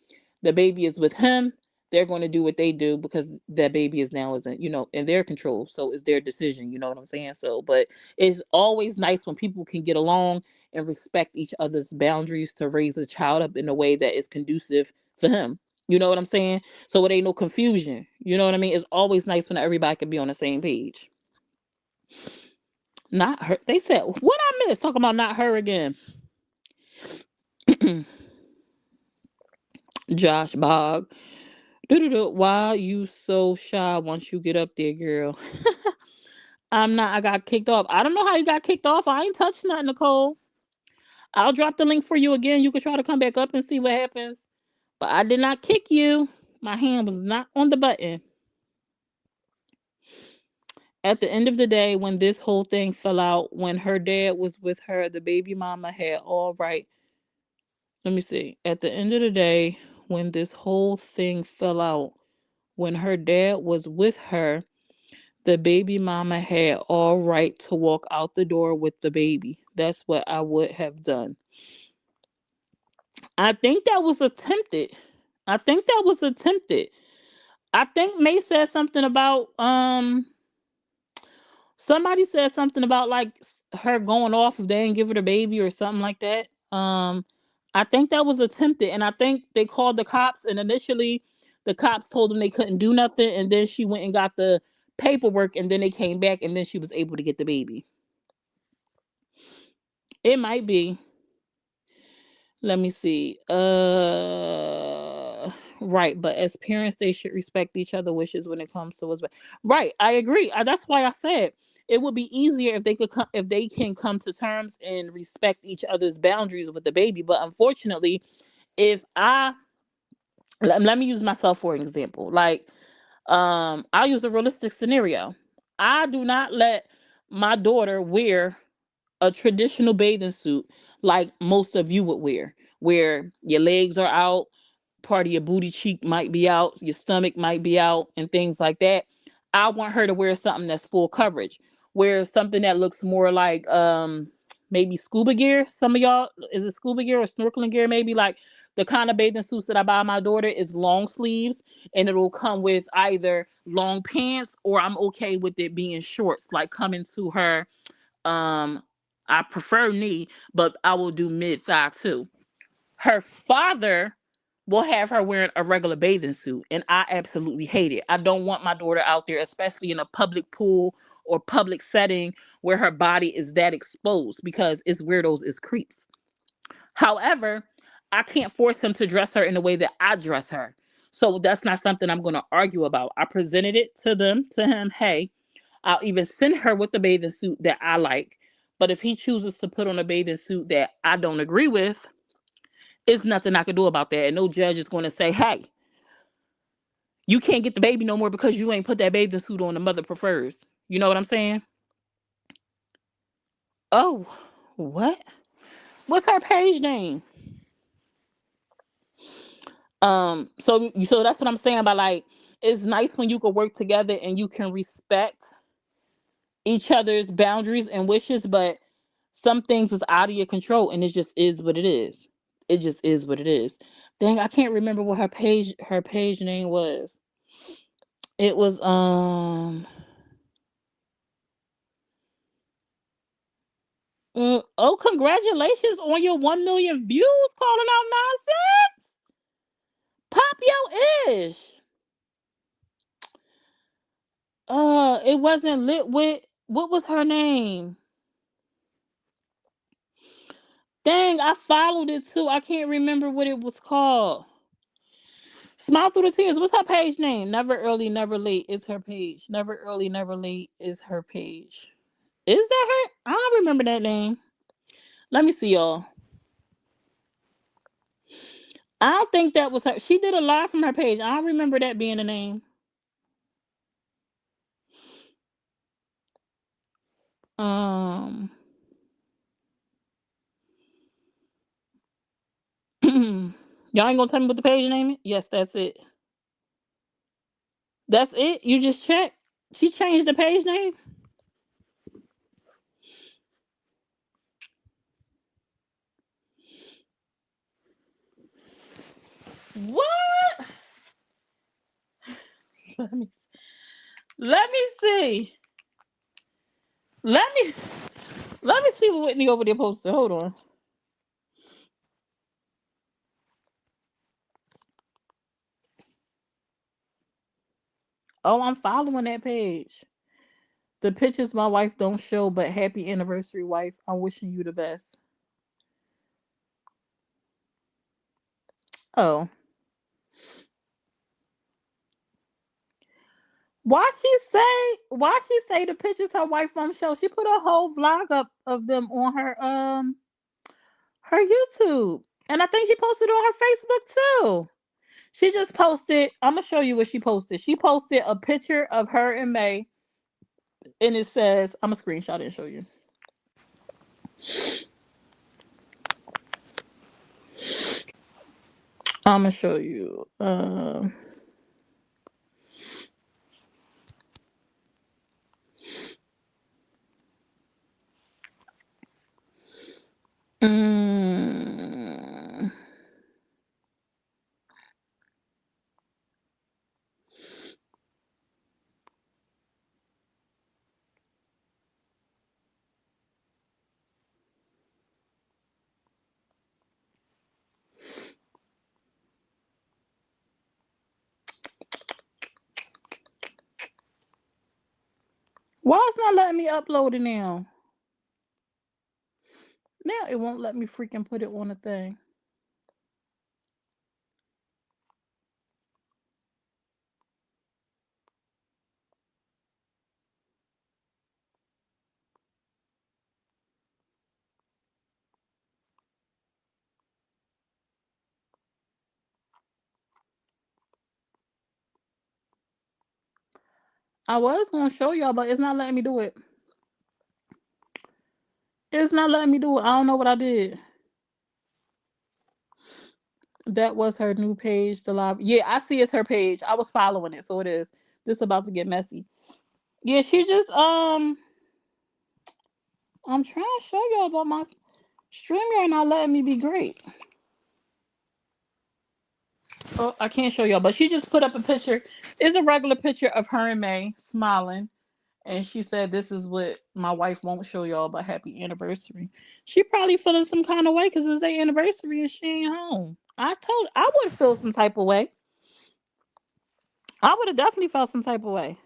the baby is with him, they're going to do what they do because that baby is now isn't in their control. So it's their decision. You know what I'm saying? So, but it's always nice when people can get along and respect each other's boundaries to raise a child up in a way that is conducive for him. You know what I'm saying? So it ain't no confusion. You know what I mean? It's always nice when everybody can be on the same page. Not her. They said, what I missed? Talking about not her again. Josh Bog. Doo-doo-doo. Why you so shy once you get up there, girl? I'm not. I got kicked off. I don't know how you got kicked off. I ain't touched nothing, Nicole. I'll drop the link for you again. You can try to come back up and see what happens. But I did not kick you. My hand was not on the button. At the end of the day, when this whole thing fell out, when her dad was with her, the baby mama had all right. Let me see. At the end of the day, when this whole thing fell out, when her dad was with her, the baby mama had all right to walk out the door with the baby. That's what I would have done. I think that was attempted. I think that was attempted. I think May said something about somebody said something about like her going off if they didn't give her the baby or something like that. I think that was attempted, and I think they called the cops. And initially, the cops told them they couldn't do nothing, and then she went and got the paperwork, and then they came back, and then she was able to get the baby. It might be. Let me see. Right, but as parents, they should respect each other' wishes when it comes to what's best. Right, I agree. That's why I said it would be easier if they could come, if they can come to terms and respect each other's boundaries with the baby. But unfortunately, if I let me use myself for an example, like I'll use a realistic scenario. I do not let my daughter wear a traditional bathing suit like most of you would wear, where your legs are out, part of your booty cheek might be out, your stomach might be out, and things like that. I want her to wear something that's full coverage. Wear something that looks more like maybe scuba gear. Some of y'all, is it scuba gear or snorkeling gear? Maybe like the kind of bathing suits that I buy my daughter is long sleeves, and it'll come with either long pants, or I'm okay with it being shorts, like coming to her um I prefer knee, but I will do mid thigh too. Her father will have her wearing a regular bathing suit, and I absolutely hate it. I don't want my daughter out there, especially in a public pool or public setting where her body is that exposed, because it's weirdos, it's creeps. However, I can't force him to dress her in the way that I dress her. So that's not something I'm going to argue about. I presented it to him, hey, I'll even send her with the bathing suit that I like. But if he chooses to put on a bathing suit that I don't agree with, it's nothing I can do about that. And no judge is going to say, hey, you can't get the baby no more because you ain't put that bathing suit on the mother prefers. You know what I'm saying? Oh, what? What's her page name? So that's what I'm saying about, like, it's nice when you can work together and you can respect each other's boundaries and wishes, but some things is out of your control, and it just is what it is. It just is what it is. Dang, I can't remember what her page name was. It was oh, congratulations on your 1 million views, calling out nonsense. Pop your ish. It wasn't lit with, what was her name? Dang, I followed it too. I can't remember what it was called. Smile through the tears. What's her page name? Never early, never late is her page. Never early, never late is her page. Is that her? I don't remember that name. Let me see, y'all. I don't think that was her. She did a live from her page. I don't remember that being the name. Um, y'all ain't gonna tell me what the page name is? Yes, that's it. That's it. You just check. She changed the page name. What? Let me let me see. Let me let me see what Whitney over there posted. Hold on. Oh, I'm following that page. The pictures my wife don't show, but happy anniversary, wife. I'm wishing you the best. Oh, why she say the pictures her wife don't show? She put a whole vlog up of them on her YouTube. And I think she posted it on her Facebook too. She just posted, I'm gonna show you what she posted. She posted a picture of her and May, and it says, I'm gonna screenshot it and show you. I'm gonna show you. Mm, why it's not letting me upload it now? Now it won't let me freaking put it on the thing. I was gonna show y'all, but it's not letting me do it. It's not letting me do it. I don't know what I did. That was her new page, the live. Yeah, I see it's her page. I was following it, so it is. This about to get messy. Yeah, she just I'm trying to show y'all about my stream. You're not letting me be great. Oh, I can't show y'all, but she just put up a picture. It's a regular picture of her and May smiling. And she said, "This is what my wife won't show y'all, but happy anniversary." She probably feeling some kind of way because it's their anniversary and she ain't home. I would feel some type of way. I would have definitely felt some type of way.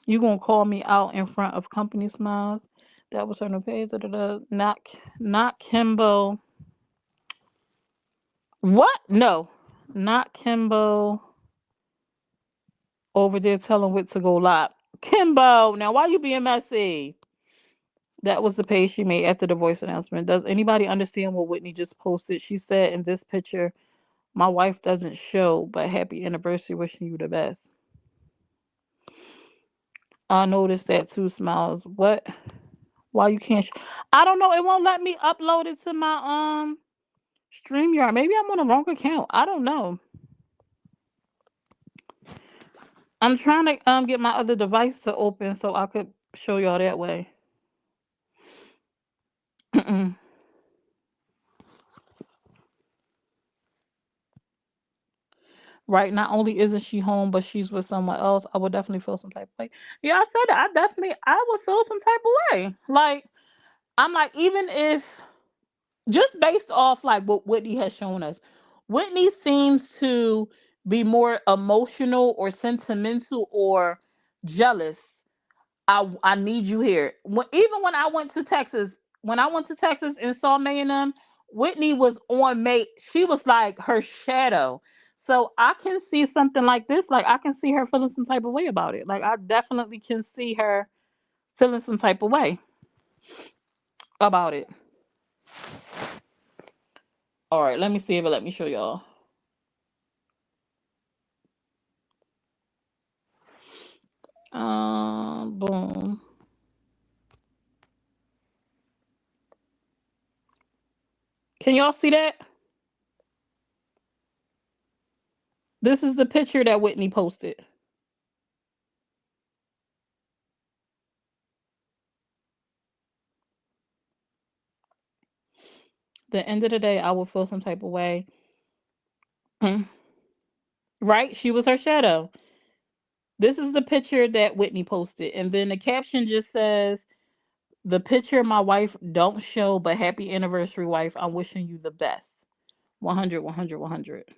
You gonna call me out in front of company smiles? That was her new page. Da, da, da. Not Kimbo. What? No, not Kimbo over there telling Wit to go live. Kimbo, now why you being messy? That was the page she made after the voice announcement. Does anybody understand what Whitney just posted? She said in this picture, "My wife doesn't show, but happy anniversary, wishing you the best." I noticed that too. Smiles. What? Why you can't? I don't know. It won't let me upload it to my StreamYard. Maybe I'm on the wrong account. I don't know. I'm trying to get my other device to open so I could show y'all that way. Right? Not only isn't she home, but she's with someone else. I would definitely feel some type of way. Yeah, I said it. I would feel some type of way. Like I'm like, even if just based off like what Whitney has shown us, Whitney seems to be more emotional or sentimental or jealous. I need you here. Even when I went to Texas and saw May and them, Whitney was on May. She was like her shadow. So I can see something like this. Like I can see her feeling some type of way about it. Like I definitely can see her feeling some type of way about it. All right, let me see if it let me show y'all. Boom. Can y'all see that? This is the picture that Whitney posted. The end of the day, I will feel some type of way. Right? She was her shadow. This is the picture that Whitney posted. And then the caption just says, "The picture my wife don't show, but happy anniversary, wife. I'm wishing you the best. 100, 100, 100."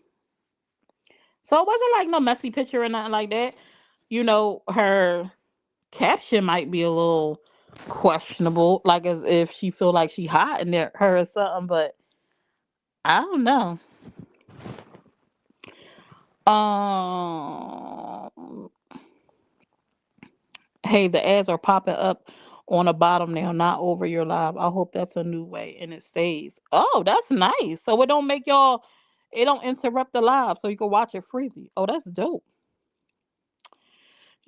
So it wasn't like no messy picture or nothing like that. Her caption might be a little questionable, like as if she feel like she hiding there her or something, but I don't know. Um Hey, the ads are popping up on the bottom now, not over your live. I hope that's a new way and it stays. Oh, that's nice. So it don't interrupt the live, so you can watch it freely. Oh, that's dope.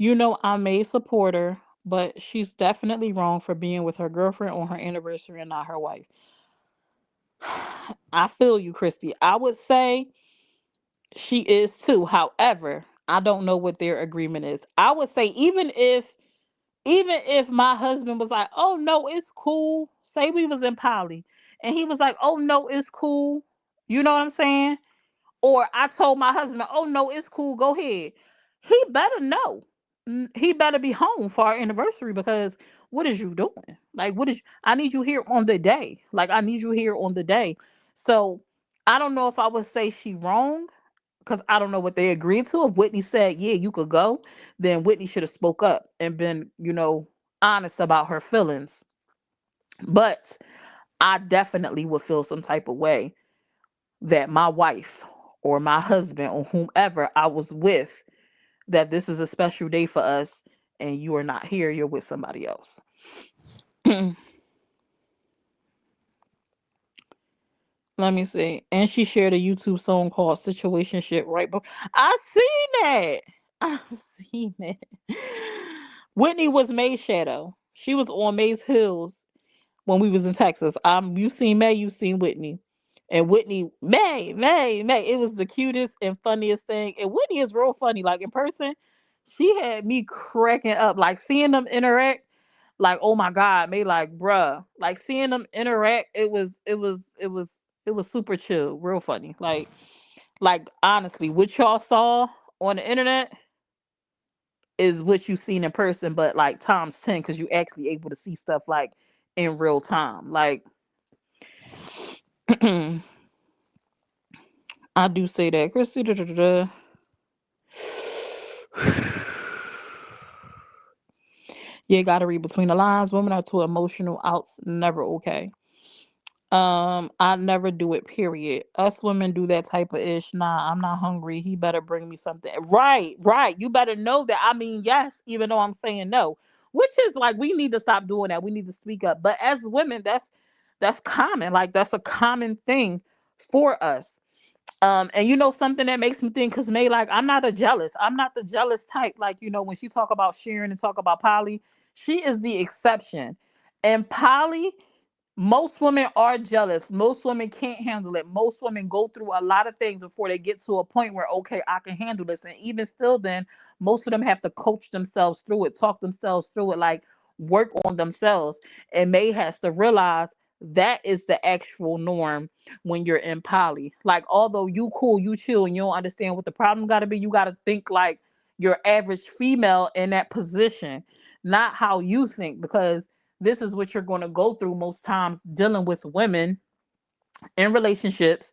I'm a supporter, but she's definitely wrong for being with her girlfriend on her anniversary and not her wife. I feel you, Christy. I would say she is too. However, I don't know what their agreement is. I would say even if my husband was like, "Oh no, it's cool." Say we was in poly and he was like, "Oh no, it's cool." You know what I'm saying? Or I told my husband, "Oh no, it's cool. Go ahead." He better know. He better be home for our anniversary because what is you doing? Like I need you here on the day. Like I need you here on the day. So I don't know if I would say she wrong because I don't know what they agreed to. If Whitney said, "Yeah, you could go," then Whitney should have spoke up and been, honest about her feelings. But I definitely would feel some type of way that my wife or my husband or whomever I was with, that this is a special day for us and you are not here, you're with somebody else. Let me see. And she shared a YouTube song called Situationship right before. I seen that. I seen it. Whitney was May's shadow. She was on May's Hills when we was in Texas. You seen May, you seen Whitney. And Whitney, May. It was the cutest and funniest thing. And Whitney is real funny. Like in person, she had me cracking up. Like seeing them interact, like, oh my God, May, like, bruh. Like seeing them interact, it was super chill, real funny. Like honestly, what y'all saw on the internet is what you seen in person, but like times 10 because you actually able to see stuff like in real time. Like I do say that. Chrissy, da, da, da, da. Yeah, gotta read between the lines. Women are too emotional. Outs never okay. I never do it, period. Us women do that type of ish. Nah, I'm not hungry. He better bring me something. Right, right. You better know that. I mean, yes, even though I'm saying no. Which is like we need to stop doing that. We need to speak up. But as women, that's common. Like that's a common thing for us. And you know something that makes me think, cause May, like, I'm not a jealous. I'm not the jealous type. Like, when she talk about Sharon and talk about Polly, she is the exception. And Polly, most women are jealous. Most women can't handle it. Most women go through a lot of things before they get to a point where, okay, I can handle this. And even still, then most of them have to coach themselves through it, talk themselves through it, like work on themselves. And May has to realize that is the actual norm when you're in poly. Like, although you cool, you chill, and you don't understand what the problem got to be, you got to think like your average female in that position, not how you think, because this is what you're going to go through most times dealing with women in relationships,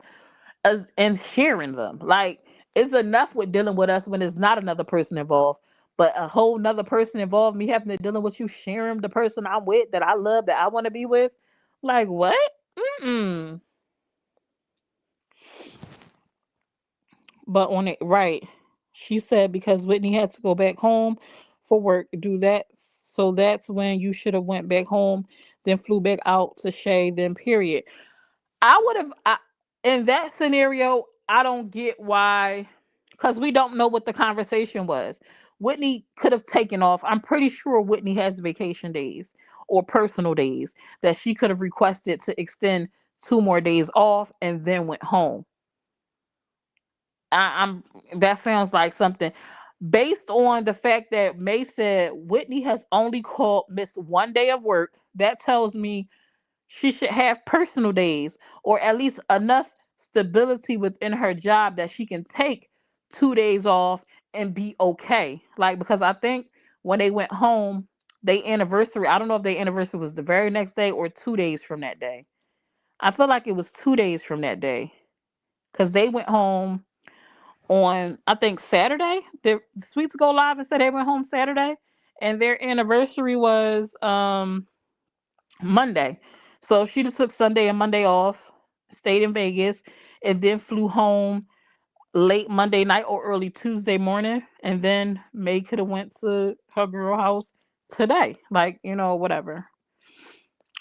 and sharing them. Like, it's enough with dealing with us when there's not another person involved. But a whole nother person involved, me having to dealing with you, sharing the person I'm with, that I love, that I want to be with. Like, what? Mm-mm. But on it, right. She said because Whitney had to go back home for work, do that. So that's when you should have went back home, then flew back out to Shay, then period. I would have, in that scenario, I don't get why, because we don't know what the conversation was. Whitney could have taken off. I'm pretty sure Whitney has vacation days or personal days that she could have requested to extend 2 more days off and then went home. I'm That sounds like something based on the fact that May said Whitney has only called missed 1 day of work. That tells me she should have personal days, or at least enough stability within her job that she can take 2 days off and be okay. Like, because I think when they went home, they anniversary, I don't know if their anniversary was the very next day or 2 days from that day. I feel like it was 2 days from that day. Because they went home on, I think, Saturday. The Sweets go live and said they went home Saturday. And their anniversary was Monday. So she just took Sunday and Monday off, stayed in Vegas, and then flew home late Monday night or early Tuesday morning. And then May could have went to her girl house today. Like, whatever.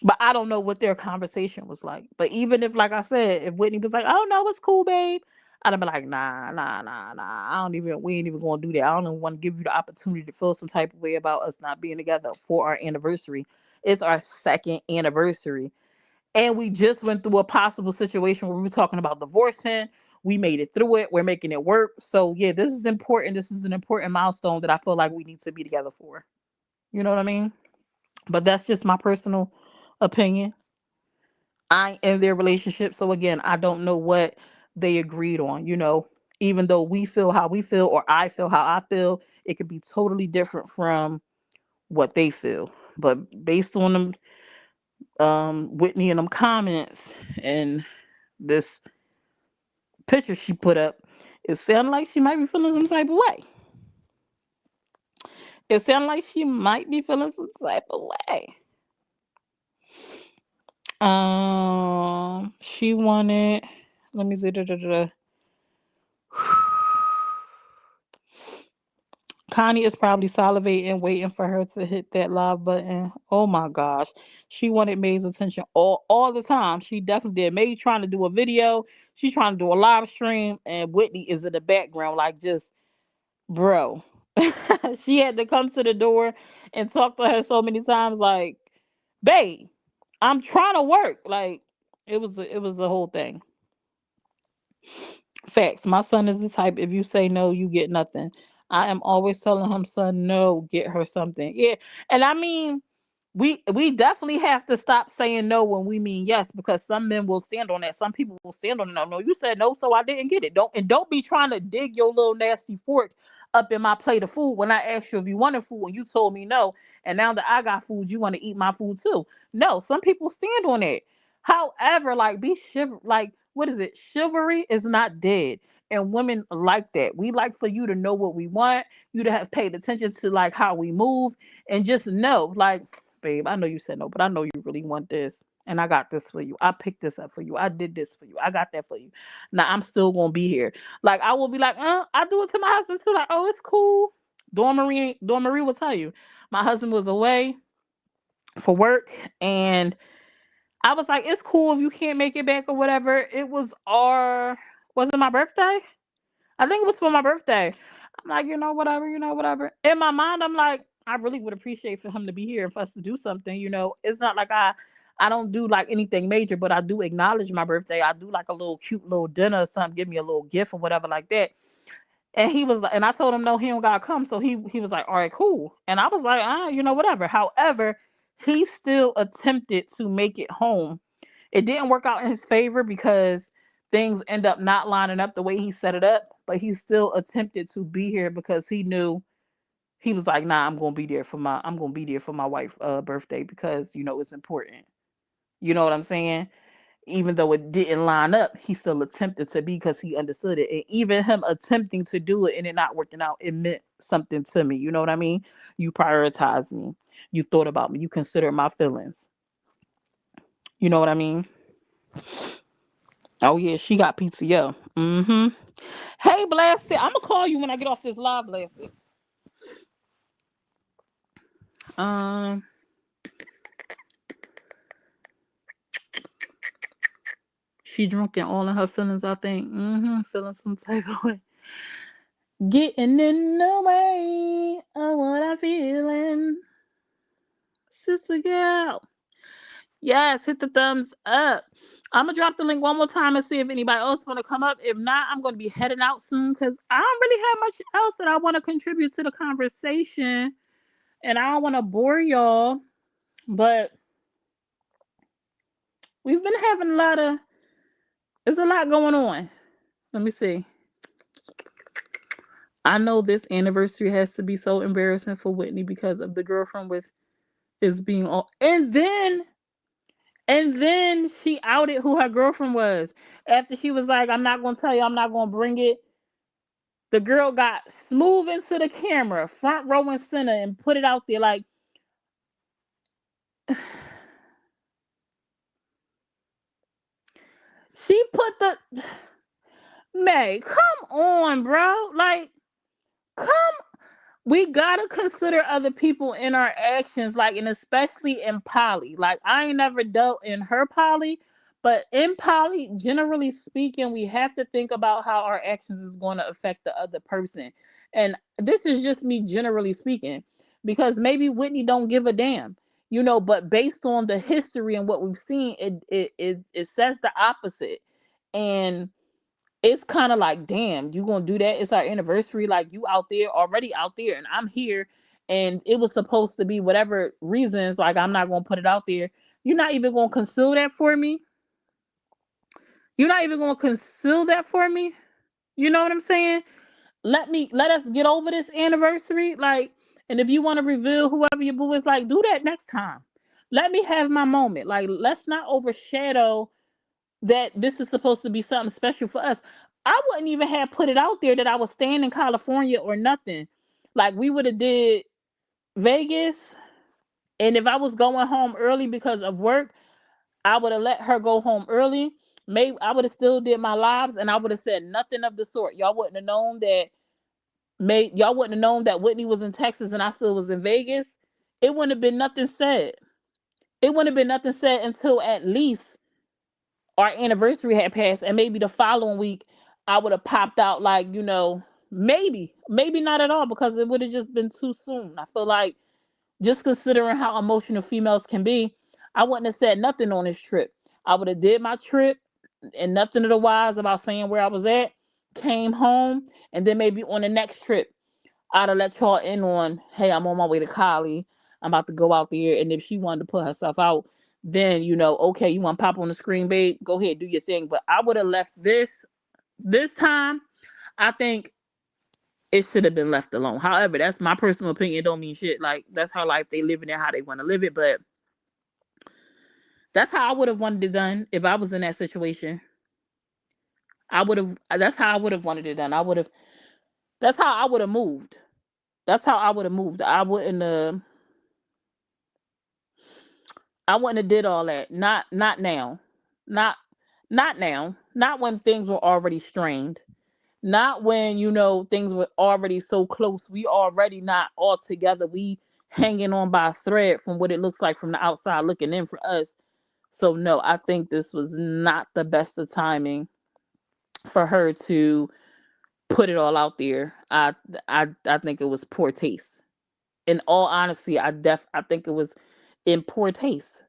But I don't know what their conversation was like. But even if, like I said, if Whitney was like, "Oh no, it's cool, babe," I'd have been like, "Nah, nah, nah, nah. We ain't even gonna do that. I don't even want to give you the opportunity to feel some type of way about us not being together for our anniversary. It's our second anniversary, and we just went through a possible situation where we were talking about divorcing. We made it through it. We're making it work. So yeah, this is important. This is an important milestone that I feel like we need to be together for. You know what I mean? But that's just my personal opinion. I in their relationship. So again, I don't know what they agreed on, Even though we feel how we feel or I feel how I feel, it could be totally different from what they feel. But based on them Whitney and them comments and this picture she put up, it sounded like she might be feeling some type of way. It sounded like she might be feeling some type of way. She wanted, let me see. Connie is probably salivating, waiting for her to hit that live button. Oh my gosh. She wanted May's attention all the time. She definitely did. May trying to do a video. She's trying to do a live stream. And Whitney is in the background, like, just, bro. She had to come to the door and talk to her so many times, like, babe, I'm trying to work. Like, it was a whole thing. Facts. My son is the type, if you say no, you get nothing. I am always telling him, son, no, get her something. Yeah. And I mean, we definitely have to stop saying no when we mean yes, because some men will stand on that. Some people will stand on it. No, no, you said no, so I didn't get it. Don't be trying to dig your little nasty fork up in my plate of food when I asked you if you wanted food and you told me no. And now that I got food, you want to eat my food too. No, some people stand on it. However, like, be like, what is it? Chivalry is not dead. And women like that. We like for you to know what we want, you to have paid attention to like how we move, and just know, like, babe, I know you said no, but I know you really want this. And I got this for you. I picked this up for you. I did this for you. I got that for you. Now I'm still gonna be here. Like, I will be like, I do it to my husband too. Like, oh, it's cool. Dawn Marie will tell you. My husband was away for work, and I was like, it's cool if you can't make it back or whatever. Was it my birthday? I think it was for my birthday. I'm like, whatever, whatever. In my mind, I'm like, I really would appreciate for him to be here and for us to do something. It's not like I don't do like anything major, but I do acknowledge my birthday. I do like a little cute little dinner or something, give me a little gift or whatever like that. And he was like, and I told him no, he don't gotta come. So he was like, all right, cool. And I was like, whatever. However, he still attempted to make it home. It didn't work out in his favor because things end up not lining up the way he set it up, but he still attempted to be here because he knew. He was like, nah, I'm gonna be there for my wife birthday because it's important. You know what I'm saying? Even though it didn't line up, he still attempted to be because he understood it. And even him attempting to do it and it not working out, it meant something to me. You know what I mean? You prioritized me. You thought about me. You considered my feelings. You know what I mean? Oh yeah, she got PTO. Mm-hmm. Hey, Blasted, I'm gonna call you when I get off this live, Blasted. Um, she drunk and all in her feelings, I think. Mm-hmm. Feeling some type of way. Getting in the way of what I'm feeling. Sister girl. Yes, hit the thumbs up. I'm gonna drop the link one more time and see if anybody else want to come up. If not, I'm gonna be heading out soon because I don't really have much else that I want to contribute to the conversation, and I don't want to bore y'all. But we've been having a lot of. There's a lot going on. Let me see. I know this anniversary has to be so embarrassing for Whitney because of the girlfriend with is being all, and then she outed who her girlfriend was after she was like, "I'm not gonna tell you. I'm not gonna bring it." The girl got smooth into the camera, front row and center, and put it out there like, she put the May. Come on, bro. Like, come. We gotta consider other people in our actions, like, and especially in poly. Like, I ain't never dealt in her poly, but in poly, generally speaking, we have to think about how our actions is going to affect the other person. And this is just me generally speaking, because maybe Whitney don't give a damn, but based on the history and what we've seen, it says the opposite. And it's kind of like, damn, you gonna do that? It's our anniversary. Like, you out there, already out there, and I'm here. And it was supposed to be whatever reasons. Like, I'm not gonna put it out there. You're not even gonna conceal that for me. You're not even gonna conceal that for me. You know what I'm saying? Let us get over this anniversary. Like, and if you want to reveal whoever your boo is, like, do that next time. Let me have my moment. Like, let's not overshadow that this is supposed to be something special for us. I wouldn't even have put it out there that I was staying in California or nothing. Like, we would have did Vegas, and if I was going home early because of work, I would have let her go home early. Maybe I would have still did my lives, and I would have said nothing of the sort. Y'all wouldn't have known that. Y'all wouldn't have known that Whitney was in Texas and I still was in Vegas. It wouldn't have been nothing said. It wouldn't have been nothing said until at least our anniversary had passed, and maybe the following week I would have popped out like, maybe not at all, because it would have just been too soon. I feel like, just considering how emotional females can be, I wouldn't have said nothing on this trip. I would have did my trip and nothing of the wise about saying where I was at, came home, and then maybe on the next trip, I'd have let y'all in on, hey, I'm on my way to Cali. I'm about to go out there. And if she wanted to put herself out, then, okay, you want to pop on the screen, babe? Go ahead, do your thing. But I would have left this time. I think it should have been left alone. However, that's my personal opinion. It don't mean shit. Like, that's her life. They living it how they want to live it. But that's how I would have wanted it done if I was in that situation. I would have. That's how I would have wanted it done. I would have. That's how I would have moved. That's how I would have moved. I wouldn't. I wouldn't have did all that. Not now. Not not now. Not when things were already strained. Not when, things were already so close. We already not all together. We hanging on by a thread from what it looks like from the outside looking in for us. So no, I think this was not the best of timing for her to put it all out there. I think it was poor taste. In all honesty, I think it was in poor taste.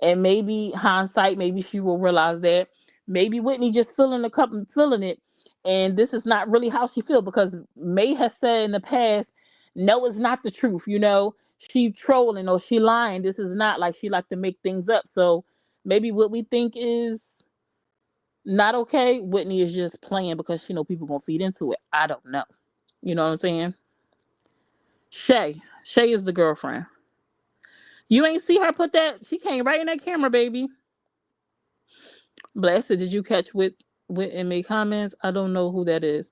And maybe hindsight, maybe she will realize that maybe Whitney just feeling the cup and feeling it. And this is not really how she feel, because May has said in the past, no, it's not the truth. She trolling or she lying. This is not, like, she like to make things up. So maybe what we think is not okay, Whitney is just playing because she know people gonna feed into it. I don't know. You know what I'm saying? Shay is the girlfriend. You ain't see her put that. She came right in that camera, baby. Blessed, did you catch with and make comments? I don't know who that is.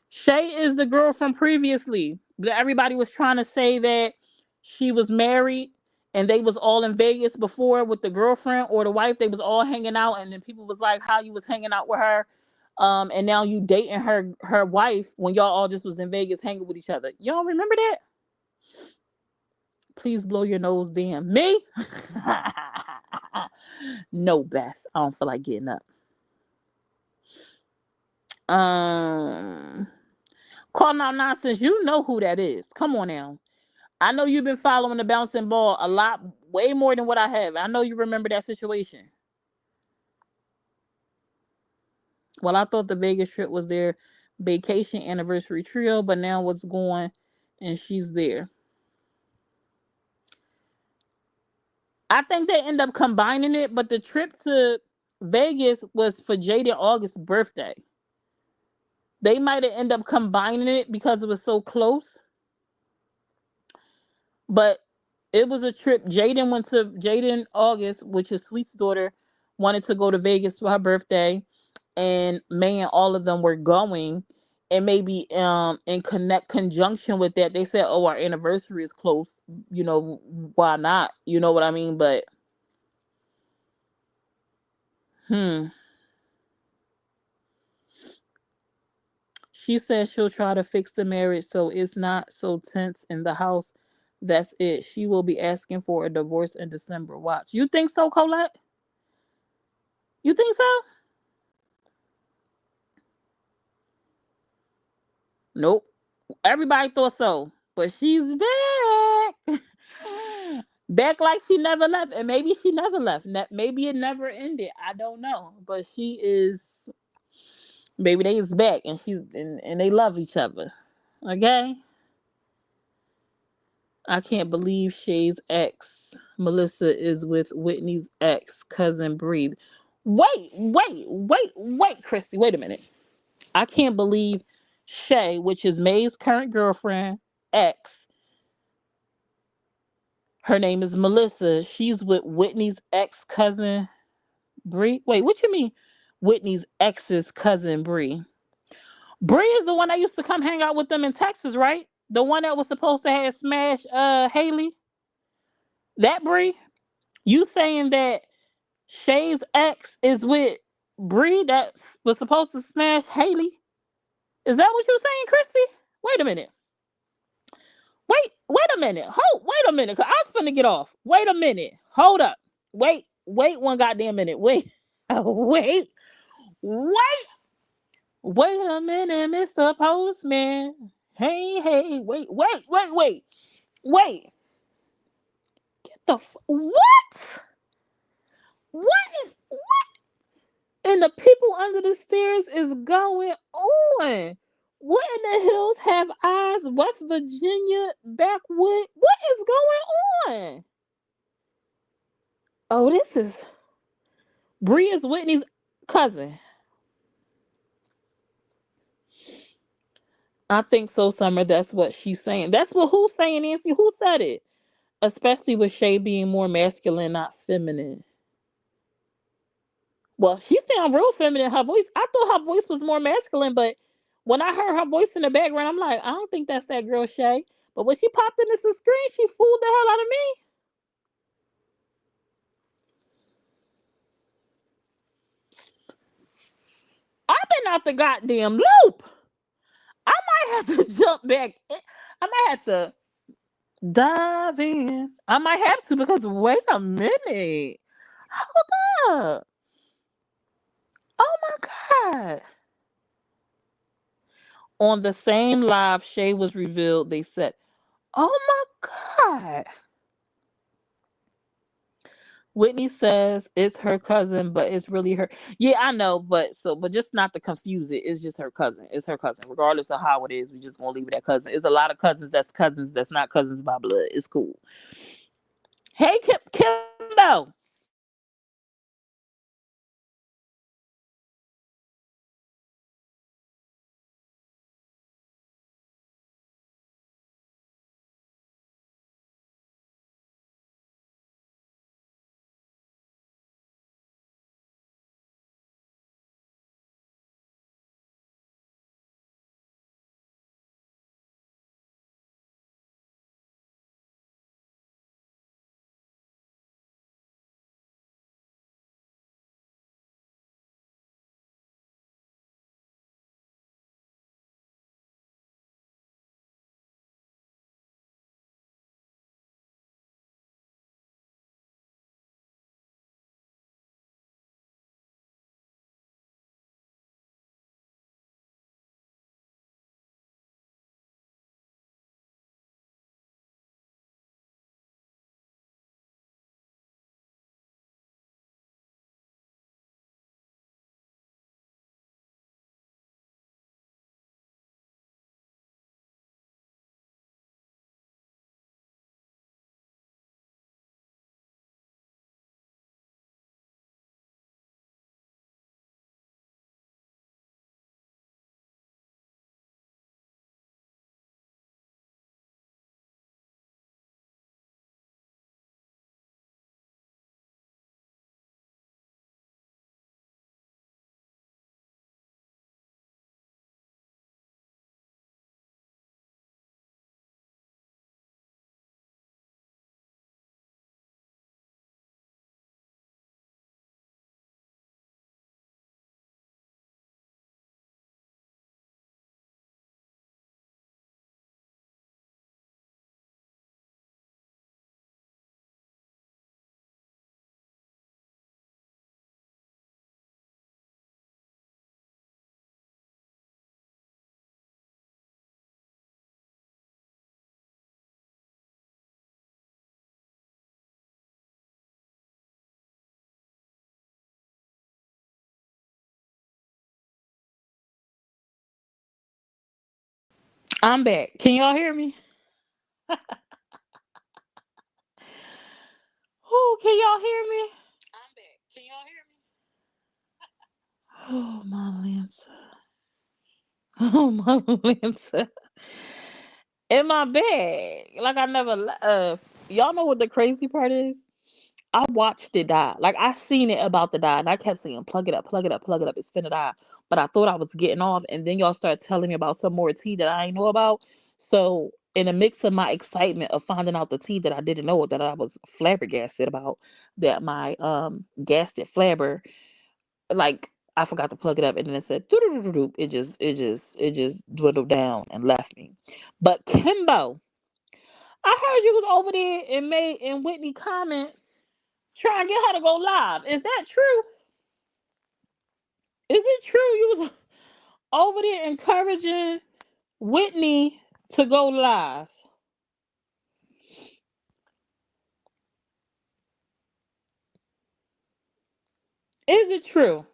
Shay is the girl from previously. Everybody was trying to say that she was married and they was all in Vegas before with the girlfriend or the wife. They was all hanging out, and then people was like, how you was hanging out with her, and now you dating her wife when y'all all just was in Vegas hanging with each other. Y'all remember that? Please blow your nose, damn me. No, Beth, I don't feel like getting up. Um, Calling out nonsense. You know who that is. Come on now. I know you've been following the bouncing ball a lot, way more than what I have. I know you remember that situation. Well, I thought the Vegas trip was their vacation anniversary trio, but now what's going, and she's there. I think they end up combining it, but the trip to Vegas was for Jaden August's birthday. They might have ended up combining it because it was so close. But it was a trip. Jaden August, which is Sweet's daughter, wanted to go to Vegas for her birthday, and May and all of them were going. And maybe in conjunction with that, they said, "Oh, our anniversary is close. Why not? You know what I mean?" But hmm, she says she'll try to fix the marriage so it's not so tense in the house. That's it. She will be asking for a divorce in December. Watch. You think so, Colette? You think so? Nope. Everybody thought so, but she's back. Back like she never left. And maybe she never left. Maybe it never ended. I don't know. But she is, baby, they is back, and and they love each other. Okay? I can't believe Shay's ex, Melissa, is with Whitney's ex, cousin Bree. Wait, Christy, wait a minute. I can't believe Shay, which is May's current girlfriend, ex, her name is Melissa. She's with Whitney's ex cousin Bree. Wait, what you mean? Whitney's ex's cousin Bree. Bree is the one that used to come hang out with them in Texas, right? The one that was supposed to have smashed Haley. That Bree. You saying that Shay's ex is with Bree that was supposed to smash Haley? Is that what you saying, Christy? Wait a minute. Wait a minute. Wait a minute. Cause I was finna get off. Wait a minute. Hold up. Wait one goddamn minute. Wait, wait, wait, Wait a minute, Mr. Postman. Hey, hey, wait. Get the what? What and the people under the stairs is going on? What in the hills have eyes? West Virginia backwood? What is going on? Oh, this is Bria's Whitney's cousin. I think so, Summer. That's what she's saying. That's what who's saying, Nancy? Who said it? Especially with Shay being more masculine, not feminine. Well, she sound real feminine. Her voice, I thought her voice was more masculine, but when I heard her voice in the background, I'm like, I don't think that's that girl Shay. But when she popped into the screen, she fooled the hell out of me. I've been out the goddamn loop. I might have to jump back. I might have to dive in. I might have to because wait a minute. Hold up. Oh my god. On the same live Shay was revealed, they said, oh my god. Whitney says it's her cousin, but it's really her. Yeah, I know, but just not to confuse it. It's just her cousin. It's her cousin, regardless of how it is. We just gonna leave it at cousin. It's a lot of cousins that's not cousins by blood. It's cool. Hey, Kimbo. I'm back. Can y'all hear me? Oh, can y'all hear me? I'm back. Can y'all hear me? Oh my Lancer. Oh my Lancer. In my bed. Like I never y'all know what the crazy part is? I watched it die. Like I seen it about to die, and I kept saying, "Plug it up, plug it up, plug it up. It's finna die." But I thought I was getting off, and then y'all started telling me about some more tea that I ain't know about. So, in a mix of my excitement of finding out the tea that I didn't know that I was flabbergasted about, that my gasted flabber, like I forgot to plug it up, and then it said, "Doo-doo-doo-doo-doo." It just dwindled down and left me. But Kimbo, I heard you was over there and made and Whitney comments trying to get her to go live. Is that true? Is it true you was over there encouraging Whitney to go live. Is it true?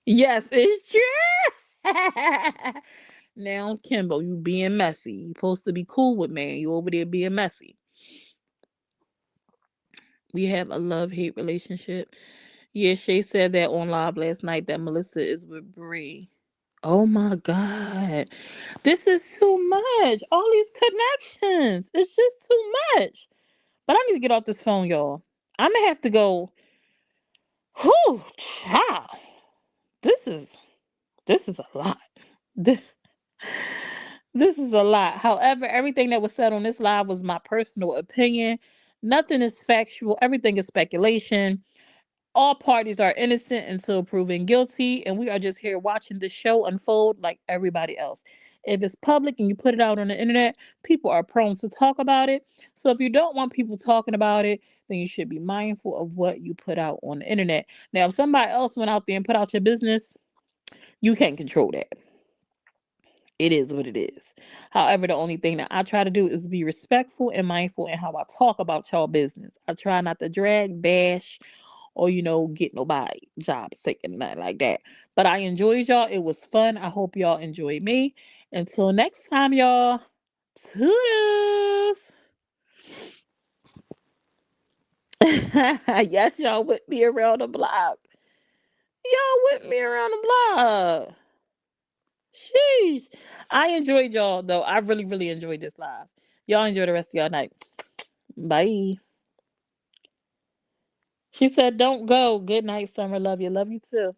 Yes, it's true. Now, Kimbo, you being messy. You supposed to be cool with man. You over there being messy. We have a love hate relationship. Yeah, Shay said that on live last night that Melissa is with Bree. Oh my God. This is too much. All these connections. It's just too much. But I need to get off this phone, y'all. I'm gonna have to go. Whew, child. This is this is a lot. This, this is a lot. However, everything that was said on this live was my personal opinion. Nothing is factual. Everything is speculation. All parties are innocent until proven guilty, and we are just here watching the show unfold like everybody else. If it's public and you put it out on the internet, people are prone to talk about it. So if you don't want people talking about it, then you should be mindful of what you put out on the internet. Now, if somebody else went out there and put out your business, you can't control that. It is what it is. However, the only thing that I try to do is be respectful and mindful in how I talk about y'all business. I try not to drag, bash, or get nobody job sick and nothing like that. But I enjoyed y'all. It was fun. I hope y'all enjoyed me. Until next time, y'all. Toodles. Yes, y'all with me around the block. Y'all with me around the block. Sheesh. I enjoyed y'all though. I really, really enjoyed this live. Y'all enjoy the rest of y'all night. Bye. She said, don't go. Good night, Summer. Love you. Love you too.